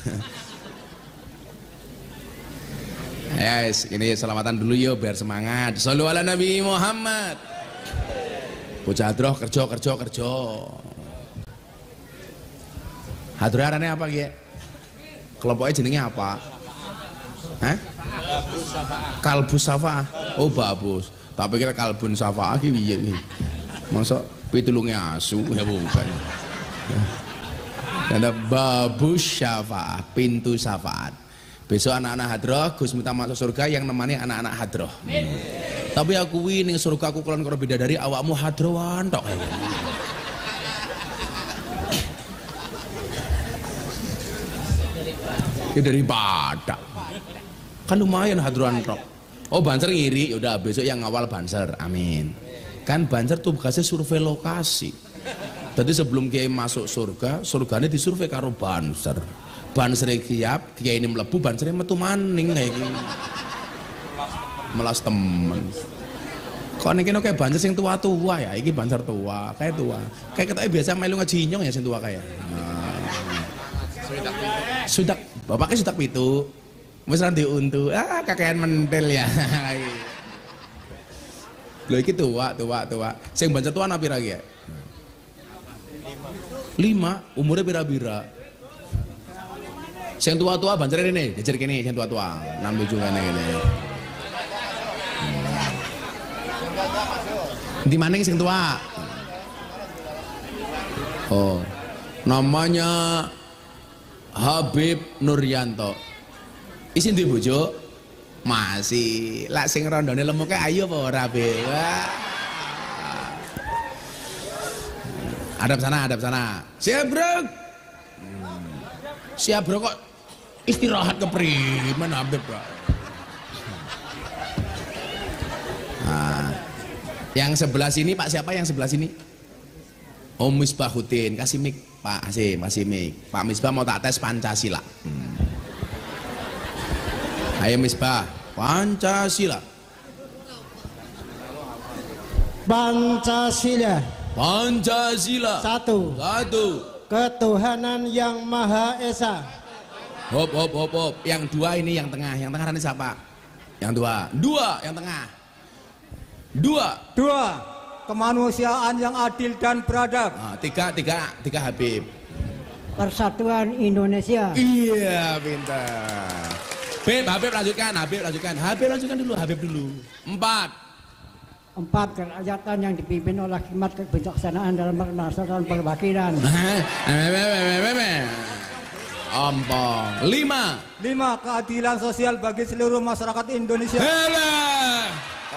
Yes, ini selamatan dulu yuk biar semangat. Shallu ala Nabi Muhammad. Bocah hadroh kerja. Hadroh arane apa ki? Kelompoknya jenenge apa? Hah? Kalbus Safaah. Oh bagus. Tak pikir kalbun Safaah ki piye iki? Masa pitulunge asu ya bukan. Ada babus Syafaah, pintu syafaat. Besok anak-anak hadroh, Gus minta masuk surga yang nemani anak-anak hadroh. Tapi aku ning surga aku kulon karo bidadari awakmu hadrohan tok. Ya daripada kan lumayan hadrohan tok. Oh Banser ngiri, yaudah besok yang ngawal Banser, amin. Kan Banser tuh bekasnya survei lokasi. Jadi sebelum kiai masuk surga, surganya disurvei karo Banser. Banser siap, kiai ini melebu, Banser metu maning kayak gini. Melas temen. Kok nek kayak Banser sing tua-tua ya, iki Banser tua, kayak tua. Kayak ketoke biasa melu ngaji nyong ya sing tua kayak. Sudah, bapaknya sudah pitu. Wis ra diuntu. Kakean mentel ya. Lho iki tua. Sing Banser tua ana pira ki ya? 5, umurnya pira-pira. Sing tua-tua Banser rene, jejer kene sing tua-tua. 6-7 kene kene. Di mana sing tua? Oh. Namanya Habib Nuryanto. Isin duwe bojo? Masih. Lah sing rondone lemuke ayu apa ora, Be? Hadap sana. Siap, Bro. Siap, Bro, kok istirahat keprimen Habib, Bro. Nah, yang sebelah sini Pak siapa yang sebelah sini? Om Misbahuddin, kasih mic Pak Hasim, kasih mic. Pak Misbah mau tak tes Pancasila. Ayo Misbah, Pancasila. Pancasila. Pancasila. Satu. Ketuhanan yang Maha Esa. Hop hop hop hop. Yang dua ini yang tengah. Yang tengah nanti siapa? Yang dua yang tengah. Dua. Kemanusiaan yang adil dan beradab. Nah, tiga Habib. Persatuan Indonesia. Iya, pintar. Habib lanjutkan. Habib lanjutkan dulu. Empat, kerakyatan yang dipimpin oleh hikmat kebijaksanaan dalam bernasa dan perwakilan. Lima, keadilan sosial bagi seluruh masyarakat Indonesia.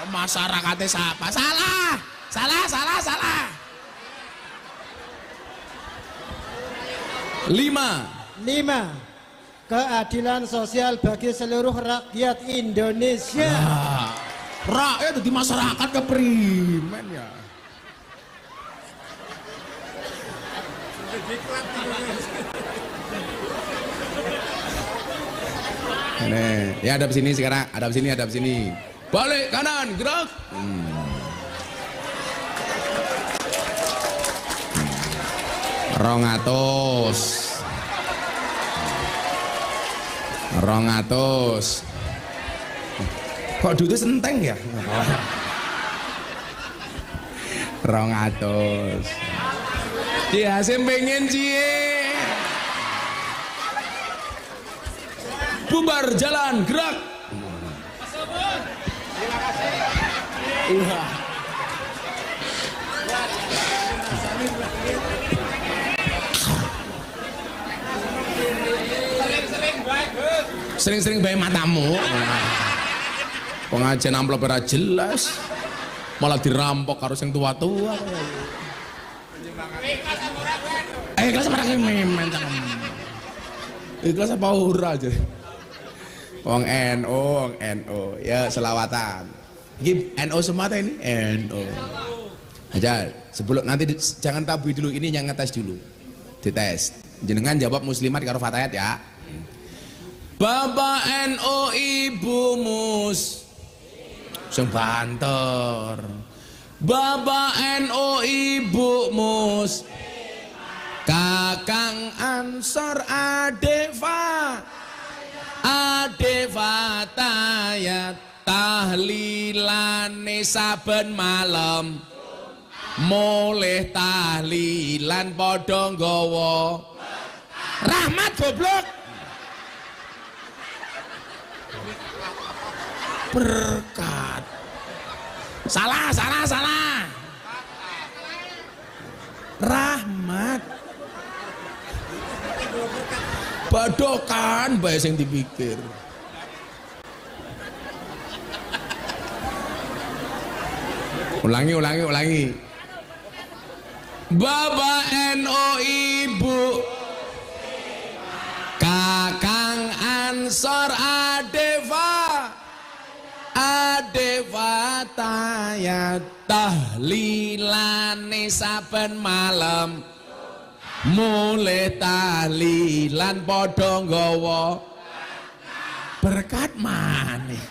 Masyarakatnya siapa? Salah. Lima, keadilan sosial bagi seluruh rakyat Indonesia. Rakyat di masyarakat keprimen ya. Nih, ya hadap sini sekarang, hadap sini. Balik kanan, gerak. Rongatus. Kok duitnya senteng ya? 200. Ki Hasim pengen cie. Bubar jalan gerak. Iya. Sering-sering bayi matamu. Pengajian amplop ora jelas, malah dirampok harus yang tua-tua. Ikhlas apa memen? Ikhlas apa ora aja? Wong NO, ya selawatan. Ini NO semua ini NO. Aja sebelum nanti jangan tabu dulu, ini yang ngetes dulu, dites. Jenengan jawab muslimat karo fatayat ya. Bapak NO, Ibu Mus. Sing banter. Bapak NO, Ibu Mus. Kakang Ansor, Adeva tayat tahlilane saben malam. Mulih tahlilan padha nggawa rahmat goblok. Berkat. Salah. Rahmat. Badokan bae sing dipikir. Ulangi. Bapak NO, Ibu Kakang Ansor, Adeva tayat tahlilane saben malam. Mulih tahlilan padha nggawa berkat maneh.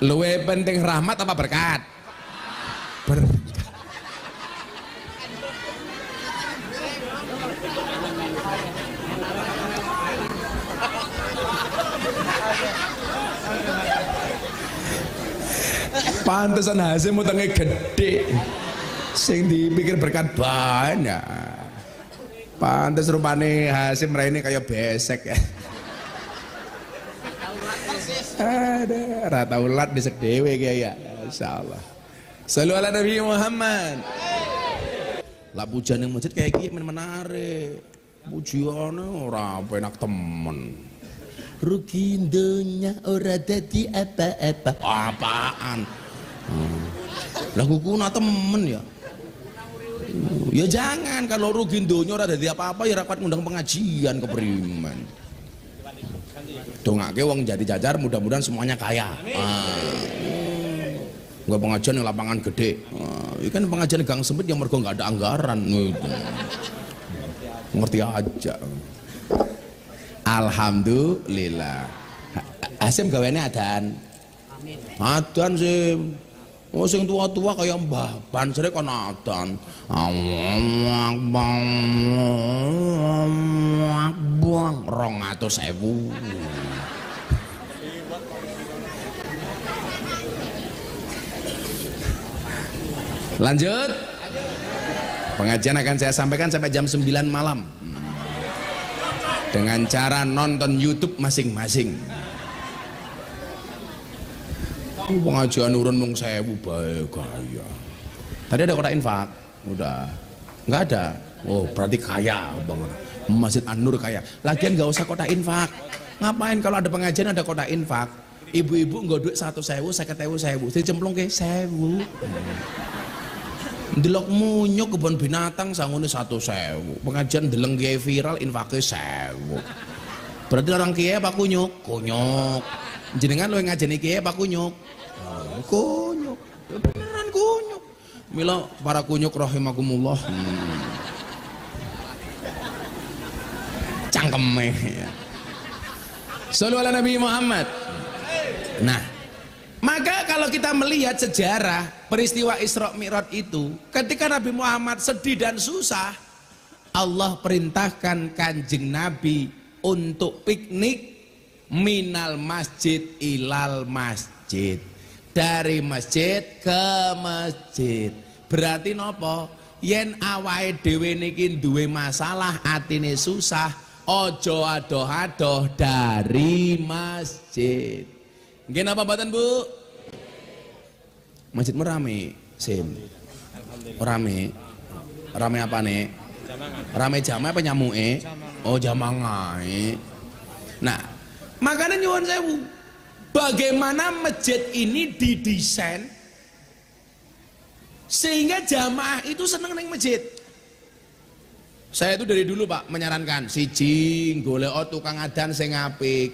Luwe penting rahmat apa berkat? Berkat. Pantesan Hasim utangnya gede, sing dipikir berkat banyak. Pantes rupane Hasim raine kayak besek ya. Ada rata ulat di sedewe kayak ya. Insyaallah. Shallu ala Nabi Muhammad. Lah pujian yang masjid kayak gini menarik. Pujiannya ora enak temen. Rugi dunya ora dadi apa-apa. Apaan? Lah kukuna temen ya. Ya jangan, kalau rugi dunya ora dadi apa-apa ya rapat ngundang pengajian kepriman. Dongake wong jadi jajar, mudah-mudahan semuanya kaya. Enggak pengajian yang lapangan gede. Ini kan pengajian gang sempit yang mergo nggak ada anggaran. Ngerti aja. Alhamdulillah. Hasim gaweane adan. Adan sih. Oh sing tua-tua kayak Mbah Ban sore kon adan. Buang 200.000. Lanjut. Pengajian akan saya sampaikan sampai jam 9 malam. Dengan cara nonton YouTube masing-masing. Pengajian urun mung 1000 bae gaya. Tadi ada kotak infak? Udah. Enggak ada. Oh, berarti kaya banget. Masjid An-Nur kaya. Lagian enggak usah kotak infak. Ngapain kalau ada pengajian ada kotak infak? Ibu-ibu enggak duit 100.000, 50.000, dicemplungke 1000. Delok munyuk kebun binatang sangune 100.000. Pengajian deleng kiai viral infake 1000. Berarti orang kiai apa kunyuk? Kunyuk. Jenengan lo yang ngajeni kiai apa kunyuk? Kunyuk. Beneran kunyuk. Mila para kunyuk rahimakumullah. Cangkeme. Shallu ala Nabi Muhammad. Nah, maka kalau kita melihat sejarah peristiwa Isra Mi'raj itu, ketika Nabi Muhammad sedih dan susah, Allah perintahkan Kanjeng Nabi untuk piknik minal masjid ilal masjid, dari masjid ke masjid. Berarti nopo? Yen awake dhewe niki duwe masalah, atine susah, ojo adoh-adoh dari masjid. Nggih napa mboten Bu? Masjid merame, Sim. Rame. Rame apa nih? Rame jamaah apa nyamuke? Oh, jamaah. Nah, makanya nyuwun sewu. Bagaimana masjid ini didesain sehingga jamaah itu seneng neng masjid. Saya itu dari dulu Pak menyarankan siji golek tukang adan sing apik.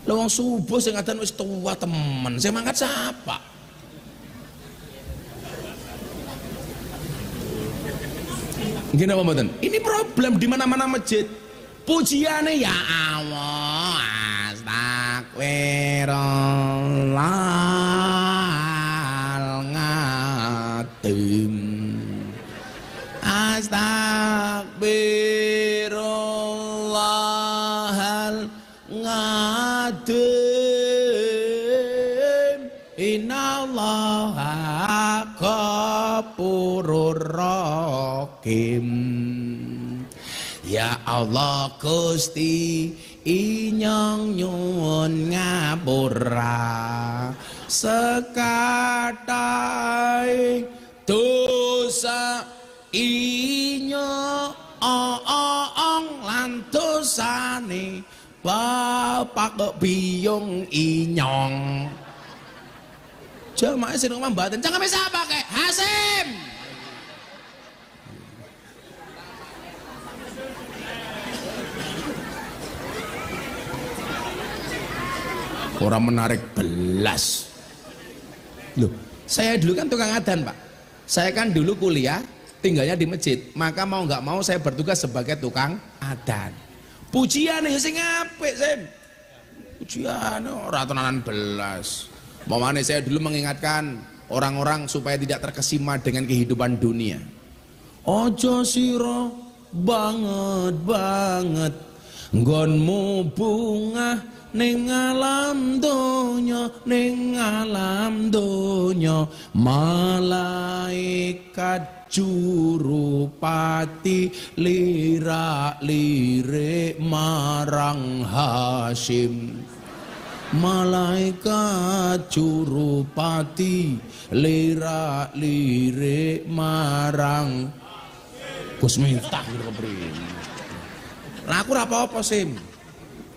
Lha wong subuh sing adan wis tua temen, sing mangkat siapa? Gini apa mboten? Ini problem di mana-mana masjid. Pujiane ya Allah, astagfirullahaladzim, astagfirullahaladzim, innallaha ghafurur rahim. Ya Allah Gusti inyong nyuwun ngapura sekathahing dosa inyo lan dosane bapak biyung inyong. Jamaah sing ngomong mboten jangan bisa pakai Hasim. Orang menarik belas. Loh, saya dulu kan tukang adan Pak. Saya kan dulu kuliah tinggalnya di masjid. Maka mau nggak mau saya bertugas sebagai tukang adan. Pujian ya sing apik Sim. Pujian ora tenanan belas. Mamane saya dulu mengingatkan orang-orang supaya tidak terkesima dengan kehidupan dunia. Ojo sira banget nggonmu bunga ning alam donya, ning alam donya, malaikat jurupati lirak-lirik marang Hasyim. Malaikat jurupati lirak-lirik marang Gus Miftah gitu kepriye. Lah aku ora apa-apa Sim.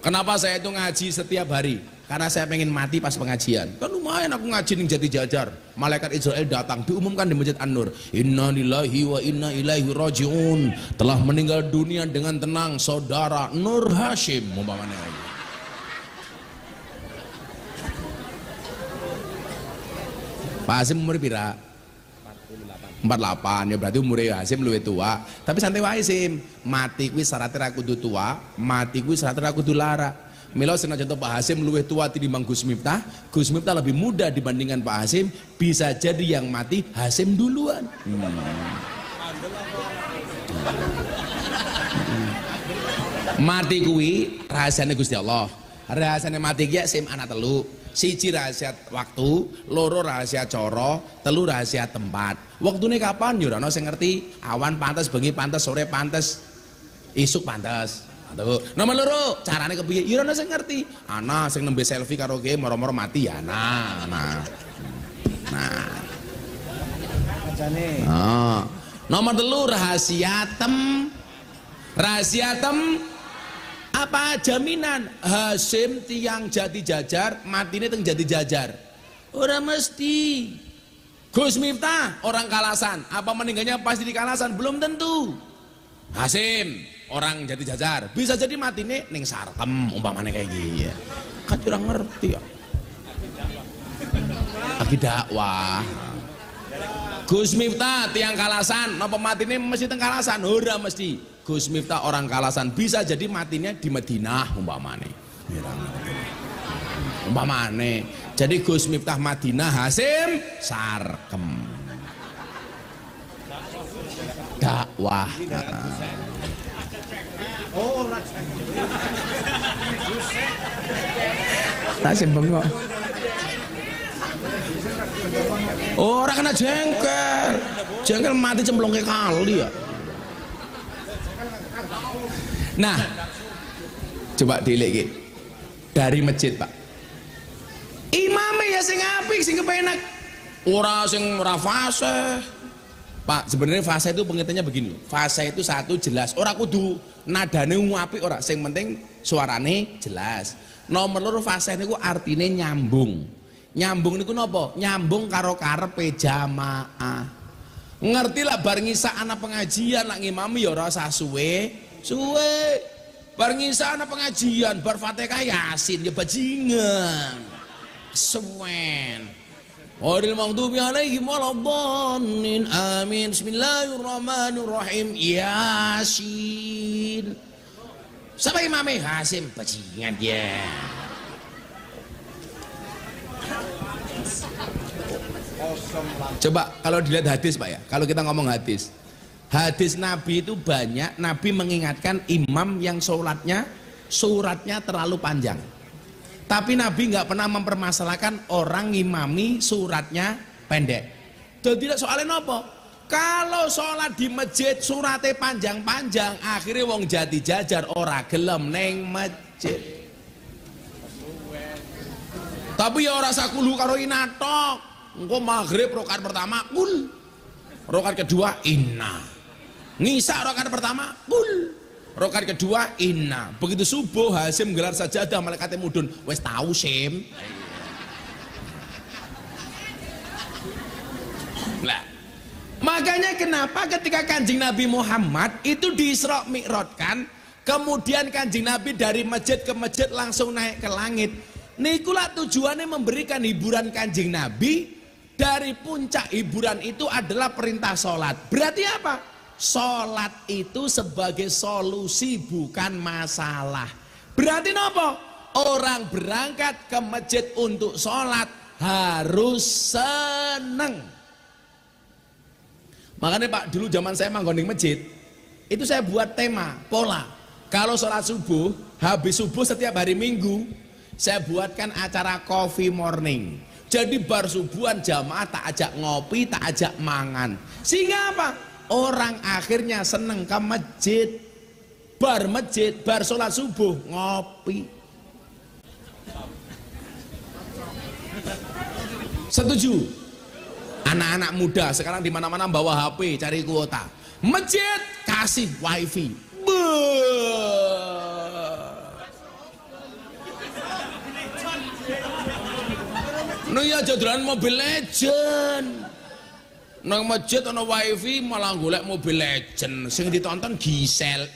Kenapa saya itu ngaji setiap hari? Karena saya pengen mati pas pengajian. Kan lumayan aku ngaji ning Jati Jajar. Malaikat Israel datang diumumkan di Masjid An-Nur. Inna lillahi wa inna ilaihi rajiun. Telah meninggal dunia dengan tenang saudara Nur Hasyim umpamanya. Pak Hasim umur pira? 48. Ya berarti umurnya Hasim luwih tua. Tapi santai wae Sim. Mati kuwi syaratnya ra kudu tua, mati kuwi syaratnya ra kudu lara. Mila senajan Pak Hasim luwih tua tinimbang Gus Miftah, Gus Miftah lebih muda dibandingkan Pak Hasim, bisa jadi yang mati Hasim duluan. Mati kuwi rahasiane Gusti Allah. Rahasiane mati ki Sim ana telu. Siji rahasia waktu, loro rahasia cara, telu rahasia tempat. Waktune kapan ya ora ono sing ngerti. Awan pantes, bengi pantes, sore pantes, isuk pantes. Tuh, nomor loro, carane kepiye? Ya ora ono sing ngerti. Ana sing nembe selfie karo ge moro-moro mati ya. Nah. Ajane. Nomor telu rahasia apa jaminan Hasim tiang Jati Jajar matine teng Jati Jajar? Ora mesti. Gus Miftah orang Kalasan, apa meninggalnya pasti di Kalasan? Belum tentu. Hasim orang Jati Jajar, bisa jadi matine ning Sarkem umpamane kayak gini ya. Kan kurang ngerti ya. Lagi dakwah. Gus Miftah tiang Kalasan, napa matine mesti teng Kalasan? Ora mesti. Gus Miftah orang Kalasan, bisa jadi matinya di Madinah umpamane. Umpamane. Jadi Gus Miftah Madinah, Hasim Sarkem. Dakwah. Hasim bengok. Orang kena jengkel. Jengkel mati cemplungke kali ya. Nah, coba dilek dari masjid Pak. Imamnya ya sing apik, sing kepenak. Ora sing ora fase. Pak, sebenarnya fase itu pengertiannya begini. Fase itu satu jelas. Ora kudu nadane apik ora, sing penting suarane jelas. Nomor loro fase niku artine nyambung. Nyambung niku napa? Nyambung karo karepe jamaah. Ngerti lah bar ngisa ana pengajian lak ngimami ya ora usah suwe. Bar ngisa ana pengajian, bar Fatihah Yasin ya bajingan. Suwen. Oril maghdubi alaihim waladhdallin. Amin. Bismillahirrahmanirrahim. Yasin. Siapa imamnya? Hasim bajingan ya. Coba kalau dilihat hadis Pak ya, kalau kita ngomong hadis Nabi itu banyak. Nabi mengingatkan imam yang suratnya terlalu panjang, tapi Nabi nggak pernah mempermasalahkan orang ngimami suratnya pendek. Jadi soalnya apa? Kalau sholat di masjid suratnya panjang-panjang, akhirnya wong Jati Jajar ora gelem neng masjid. Tapi ya ora sakulu karo inatok. Engko maghrib rakaat pertama kul, rakaat kedua inna. Ngisa rakaat pertama kul, rakaat kedua inna. Begitu subuh Hasim gelar sajadah, malaikate mudun. Wes tahu Sim. Lah, makanya kenapa ketika Kanjeng Nabi Muhammad itu di Isra Mi'rajkan, kemudian Kanjeng Nabi dari masjid ke masjid langsung naik ke langit. Nikulah tujuannya memberikan hiburan Kanjeng Nabi. Dari puncak hiburan itu adalah perintah sholat. Berarti apa? Sholat itu sebagai solusi bukan masalah. Berarti apa? Orang berangkat ke masjid untuk sholat harus seneng. Makanya Pak, dulu zaman saya manggon di masjid, itu saya buat tema, pola. Kalau sholat subuh, habis subuh setiap hari Minggu, saya buatkan acara coffee morning. Jadi bar subuhan jamaah tak ajak ngopi, tak ajak mangan. Sehingga apa? Orang akhirnya seneng ke masjid. Bar sholat subuh ngopi. Setuju? Anak-anak muda sekarang di mana-mana bawa HP cari kuota. Masjid kasih wifi. No ya jadran Mobile Legend. Nang masjid ana wifi malah golek Mobile Legend sing ditonton Gisel.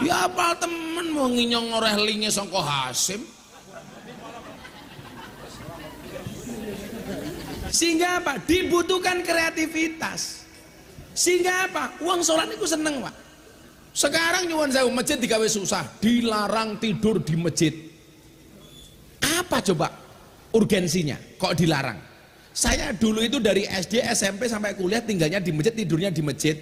Ya apal temen mau nginyong oreh linge sangka Hasim. Sehingga apa? Dibutuhkan kreativitas. Sehingga apa? Uang sholat itu seneng Pak. Sekarang nyuwun sewu masjid digawe susah, dilarang tidur di masjid. Apa coba urgensinya? Kok dilarang? Saya dulu itu dari SD, SMP sampai kuliah tinggalnya di masjid, tidurnya di masjid.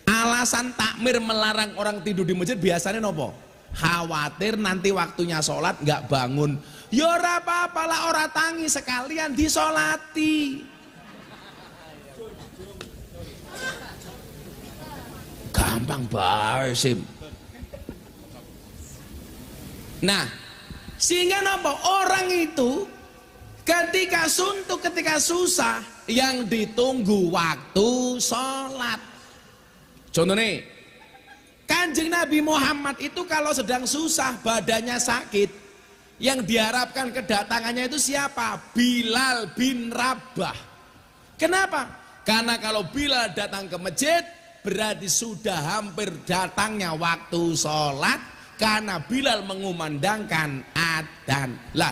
Alasan takmir melarang orang tidur di masjid biasanya nopo? Khawatir nanti waktunya sholat nggak bangun. Ya ora apa-apa lah, ora tangi sekalian disolati. Gampang banget sih. Nah, sehingga nopo orang itu ketika suntuk, ketika susah, yang ditunggu waktu sholat. Contoh nih, Kanjeng Nabi Muhammad itu kalau sedang susah, badannya sakit, yang diharapkan kedatangannya itu siapa? Bilal bin Rabah. Kenapa? Karena kalau Bilal datang ke masjid, berarti sudah hampir datangnya waktu sholat, karena Bilal mengumandangkan adzan. Lah,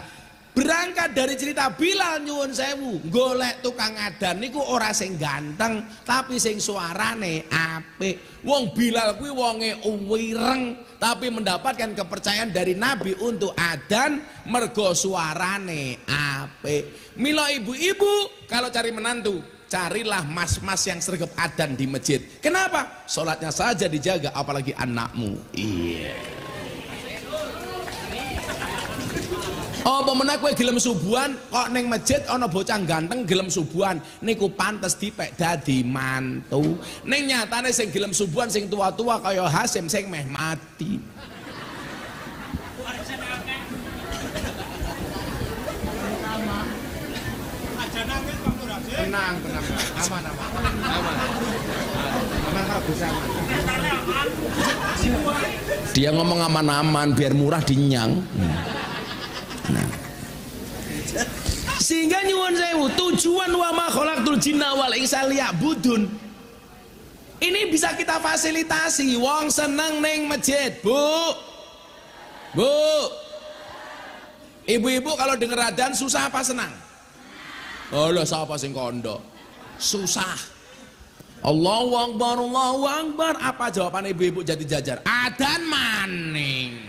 berangkat dari cerita Bilal nyuwun sewu, golek tukang adzan niku ora sing ganteng, tapi sing suarane apik. Wong Bilal kuwi wonge wireng, tapi mendapatkan kepercayaan dari Nabi untuk adzan mergo suarane apik. Mila ibu-ibu kalau cari menantu, carilah mas-mas yang sregep adzan di masjid. Kenapa? Sholatnya saja dijaga, apalagi anakmu. Iya. Oh, pemenang kowe gelem subuhan kok neng masjid ana bocah ganteng gelem subuhan niku pantes dipek dadi mantu. Ning nyatane sing gelem subuhan sing tua-tua kaya Hasim sing meh mati. Tenang, aman. Aman kalau bisa aman. Dia ngomong aman-aman biar murah dinyang. Nah. Sehingga nyuwun sewu, tujuan wa ma khalaqtul jinna wal insa liya'budun. Ini bisa kita fasilitasi. Wong seneng ning masjid, Bu. Ibu-ibu kalau denger adzan susah apa senang? Oh lah, siapa sing kondo? Susah. Allahu Akbar. Apa jawaban ibu-ibu jadi jajar? Adzan maning.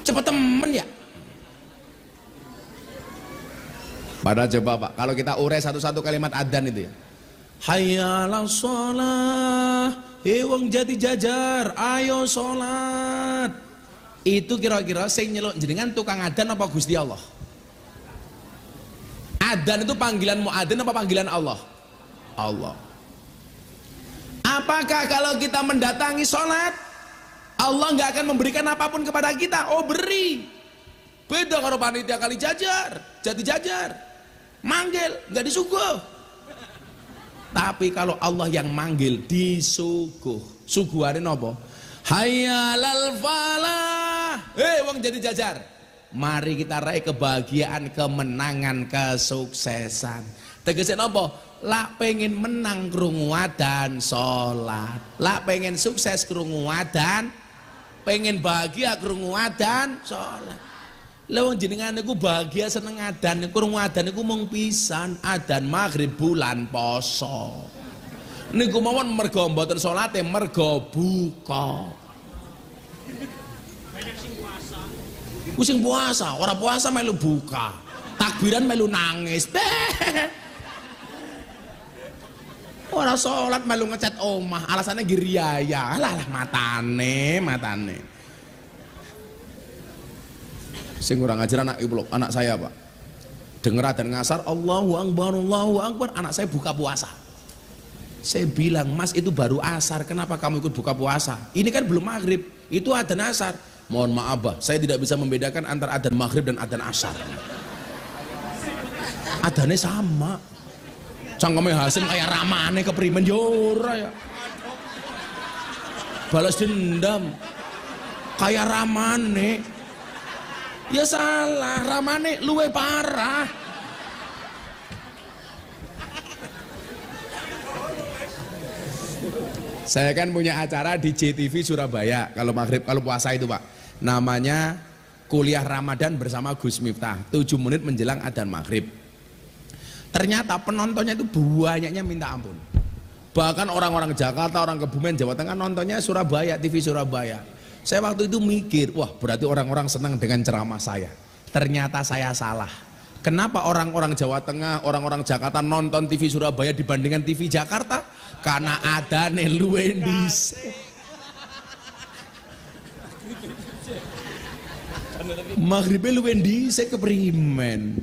Cepet temen ya. Padahal coba Pak, kalau kita urai satu-satu kalimat adzan itu ya. Hayya 'alas shalah, wong jati jajar, ayo sholat. Itu kira-kira sing nyeluk jenengan tukang adzan apa Gusti Allah? Adzan itu panggilan muadzin apa panggilan Allah? Allah. Apakah kalau kita mendatangi sholat Allah nggak akan memberikan apapun kepada kita? Oh, beri. Beda kalau panitia kali jajar, jati jajar, manggil nggak disuguh. Tapi kalau Allah yang manggil disuguh. Suguhane napa? Hayya 'alal falah. Wong jadi jajar. Mari kita raih kebahagiaan, kemenangan, kesuksesan. Tegese napa? Lak pengen menang krungu adzan salat. Lak pengen sukses krungu adzan, pengen bahagia krungu adzan salat. Lha wong jenengan niku bahagia seneng adzan, krungu adzan niku mung pisan, adzan maghrib bulan poso. Niku mawon mergo mboten salate, mergo buka. Ku sing puasa, ora puasa melu buka. Takbiran melu nangis. Ora sholat melu ngecat omah, alasannya giriaya. Alah matane. Sing kurang ajar anak ibu, anak saya Pak. Denger adzan ngasar, Allahu Akbar, anak saya buka puasa. Saya bilang, Mas itu baru asar, kenapa kamu ikut buka puasa? Ini kan belum maghrib, itu adzan asar. Mohon maaf Bah, saya tidak bisa membedakan antara adzan maghrib dan adzan asar. Adzannya sama. Cangkeme Hasim kayak ramane keprimen yora ya. Balas dendam. Kayak ramane. Ya salah, ramane luwe parah. Saya kan punya acara di JTV Surabaya kalau maghrib, kalau puasa itu Pak. Namanya kuliah Ramadan bersama Gus Miftah 7 menit menjelang adzan maghrib. Ternyata penontonnya itu banyaknya minta ampun. Bahkan orang-orang Jakarta, orang Kebumen, Jawa Tengah nontonnya Surabaya, TV Surabaya. Saya waktu itu mikir, wah berarti orang-orang senang dengan ceramah saya. Ternyata saya salah. Kenapa orang-orang Jawa Tengah, orang-orang Jakarta nonton TV Surabaya dibandingkan TV Jakarta? Karena adane luwih dhisik. Maghribe luwih dhisik keprimen.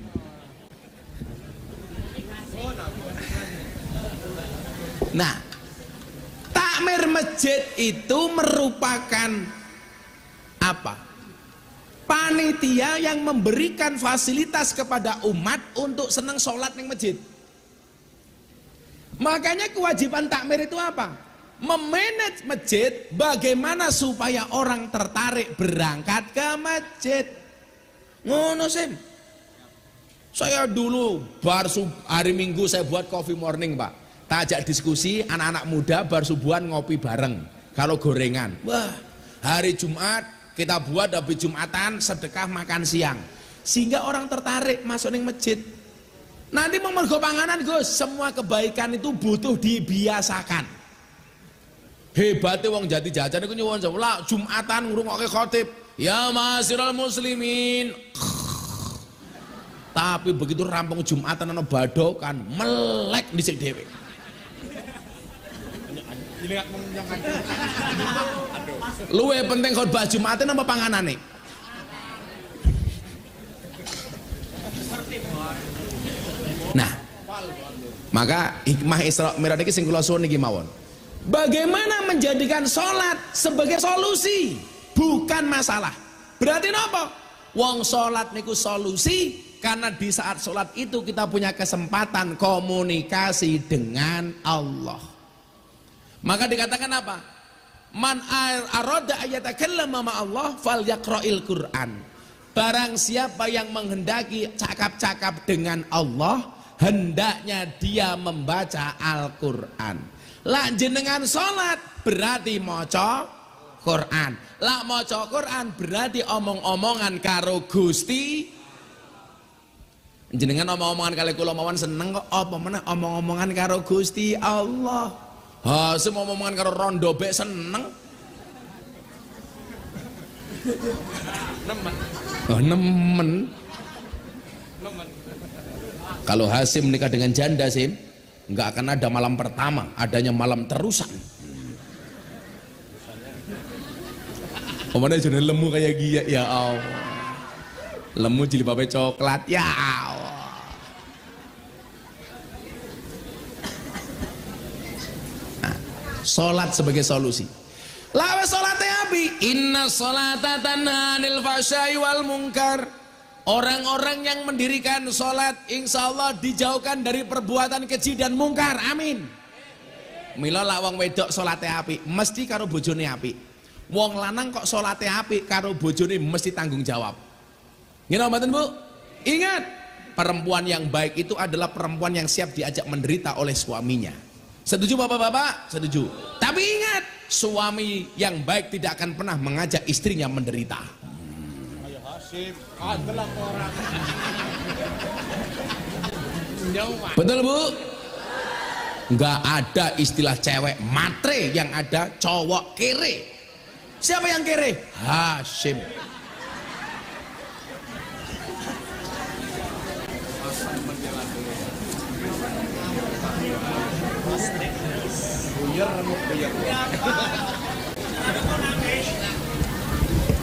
Nah, takmir masjid itu merupakan apa? Panitia yang memberikan fasilitas kepada umat untuk senang sholat di masjid. Makanya kewajiban takmir itu apa? Memanage masjid bagaimana supaya orang tertarik berangkat ke masjid. Ngono sim. Saya dulu hari Minggu saya buat coffee morning, Pak. Tak ajak diskusi anak-anak muda bar subuhan ngopi bareng kalau gorengan. Wah, hari Jumat kita buat habis Jumatan sedekah makan siang sehingga orang tertarik masuk ning masjid. Nanti mau mergo panganan Gus, semua kebaikan itu butuh dibiasakan. Hebatnya wong Jati Jajan iku nyuwun sewu Jumatan ngrungokke khotib, ya ma'asyiral muslimin. Tapi begitu rampung Jumatan ana badokan melek dhisik dhewe. Luwe penting khotbah Jumatan apa panganane? Nah, maka hikmah Isra Mi'raj iki sing kula suwun niki mawon. Bagaimana menjadikan sholat sebagai solusi, bukan masalah. Berarti napa? Wong sholat niku solusi karena di saat sholat itu kita punya kesempatan komunikasi dengan Allah. Maka dikatakan apa? Man arada ayatakallama ma Allah falyaqra'il Qur'an. Barang siapa yang menghendaki cakap-cakap dengan Allah, hendaknya dia membaca Al-Qur'an. Lah jenengan salat berarti maca Qur'an. Lah maca Qur'an berarti omong-omongan karo Gusti. Jenengan omong-omongan kali kula mawon seneng kok apa meneh omong-omongan karo Gusti Allah. Ha, semua omongan karo rondo bek seneng. Nemen. Kalau Hasim menikah dengan janda Sim, nggak akan ada malam pertama, adanya malam terusan. Omongnya jadi lemu kayak gila, ya Allah. Lemu jilbabnya coklat, ya Allah. Sholat sebagai solusi. Lawe sholatnya api. Inna sholata tanha 'anil fahsya'i wal munkar. Orang-orang yang mendirikan sholat insya Allah dijauhkan dari perbuatan keji dan mungkar. Amin. Mila lak wong wedok sholatnya api mesti karo bojone api. Wong lanang kok sholatnya api karo bojone mesti tanggung jawab. Ngene mboten Bu? Ingat, perempuan yang baik itu adalah perempuan yang siap diajak menderita oleh suaminya. Setuju bapak-bapak? Setuju. Tapi ingat, suami yang baik tidak akan pernah mengajak istrinya menderita. Ayo Hasim, adalah orang. Betul Bu? Enggak ada istilah cewek matre, yang ada cowok kere. Siapa yang kere? Hasim.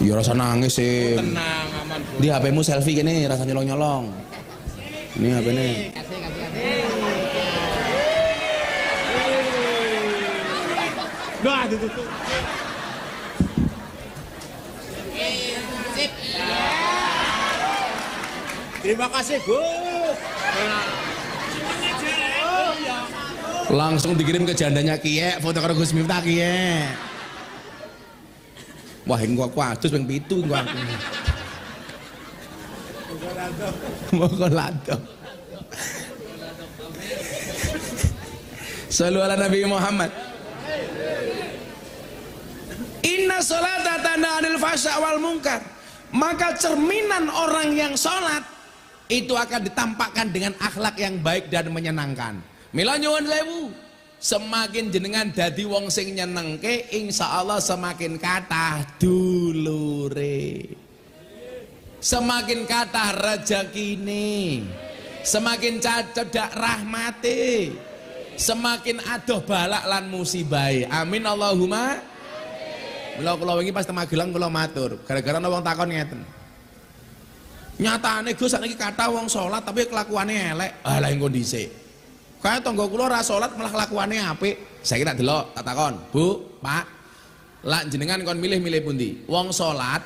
Ya rasa nangis sih. Tenang, aman. Di HP-mu selfie gini rasa nyolong-nyolong. Ini HP-nya. Nah, ditutup. Terima kasih, Gus. Langsung dikirim ke jandanya Kiye, foto karo Gus Miftah Kiye. Wah, ini gua kuatus ping 7 gua. Moko lado. Shallu ala Nabi Muhammad. Inna sholata tanha 'anil fahsya' wal munkar. Maka cerminan orang yang sholat itu akan ditampakkan dengan akhlak yang baik dan menyenangkan. Mila nyuwun sewu, semakin jenengan dadi wong sing nyenengke, insya Allah semakin kathah dulure, semakin kathah rezekine, semakin cedak rahmate, semakin adoh balak lan musibahe. Amin Allahumma. Mula kula wingi pas teng Magelang kula matur, gara-gara ana wong takon ngeten. Nyatane Gus sakniki kathah wong salat tapi kelakuane elek. Ah lha engko dhisik. Kaya tangga kula ora salat malah kelakuane apik. Saiki tak delok, tak takon, Bu, Pak. Lah jenengan kon milih-milih pundi? Wong salat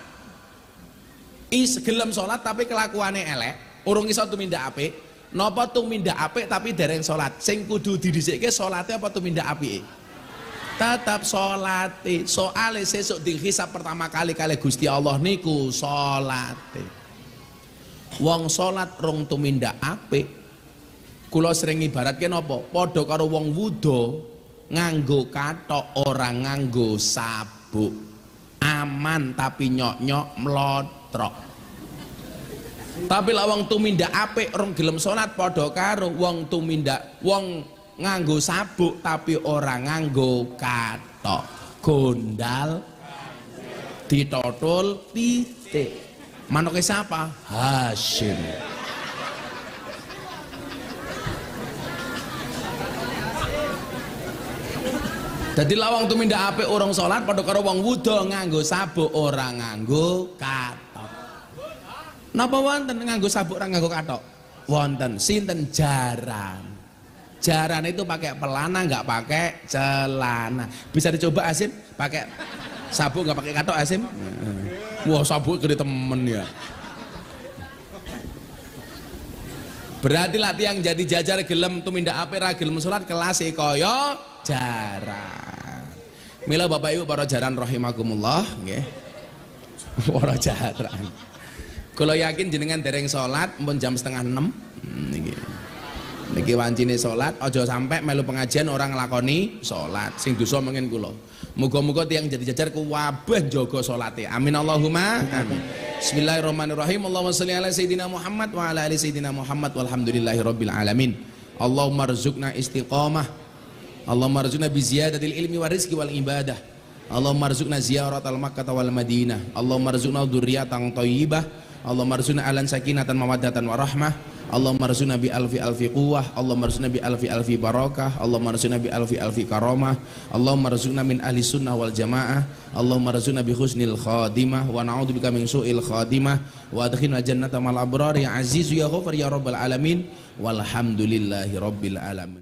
gelem salat tapi kelakuane elek, urung iso tumindak apik. Napa tumindak apik tapi dereng salat? Sing kudu didhisikke salate apa tumindak apike? Tetap sholati. Soale sesuk dihisab pertama kali Gusti Allah niku sholati. Wong sholat rong tumindak apik, kula sering ibaratke napa? Padha karo wong wudo nganggo kathok ora nganggo sabuk. Aman tapi nyok-nyok mlotrok. Tapi lah wong tumindak apik rong gelem sholat padha karo wong tumindak nganggo sabuk tapi orang nganggo kathok, gondal ditotul titik. Manoke siapa? Hasyim. Dadi lawang tumindak apik orang salat padha karo wong wudo nganggo sabuk orang nganggo kathok. Napa wonten nganggo sabuk orang nganggo kathok? Wonten. Sinten? Jaran. Jaran itu pakai pelana nggak pakai celana. Bisa dicoba Asim pakai sabuk nggak pakai kathok Asim? Wah sabuk gede temen ya. Berarti latihan jadi jajar gelem tumindak apik ra gelem salat kelas kaya jaran. Mila Bapak Ibu para jaran rahimakumullah nggih. Para jaran. Kula yakin jenengan dereng salat mpun jam 5:30 niki. Niki wancine salat, aja sampai melu pengajian orang nglakoni salat. Sing dosa mengen kula. Muga-muga tiyang jadi jajar kuwabeh jaga salate. Amin Allahumma amin. Bismillahirrahmanirrahim. Allahumma sholli ala sayidina Muhammad wa ala ali sayidina Muhammad walhamdulillahirabbil alamin. Allahumma rzuqna istiqamah. Allahumma rzuqna bi ziyadatil ilmi wa rizqi wal ibadah. Allahumma rzuqna ziyaratal Makkah wal Madinah. Allahumma rzuqna dzurriyyatan thayyibah. Allahumma rzuqna alan sakinatan mawaddatan wa rahmah. Allahumma rzuqna bi alfi alfi quwwah. Allahumma rzuqna bi alfi alfi barakah. Allahumma rzuqna bi alfi alfi karamah. Allahumma rzuqna min ahli sunnah wal jamaah. Allahumma rzuqna bi husnil khadimah wa na'udzubika min su'il khadimah wa adkhilna jannata mal abrar ya aziz ya ghafar ya rabbal alamin walhamdulillahi rabbil alamin.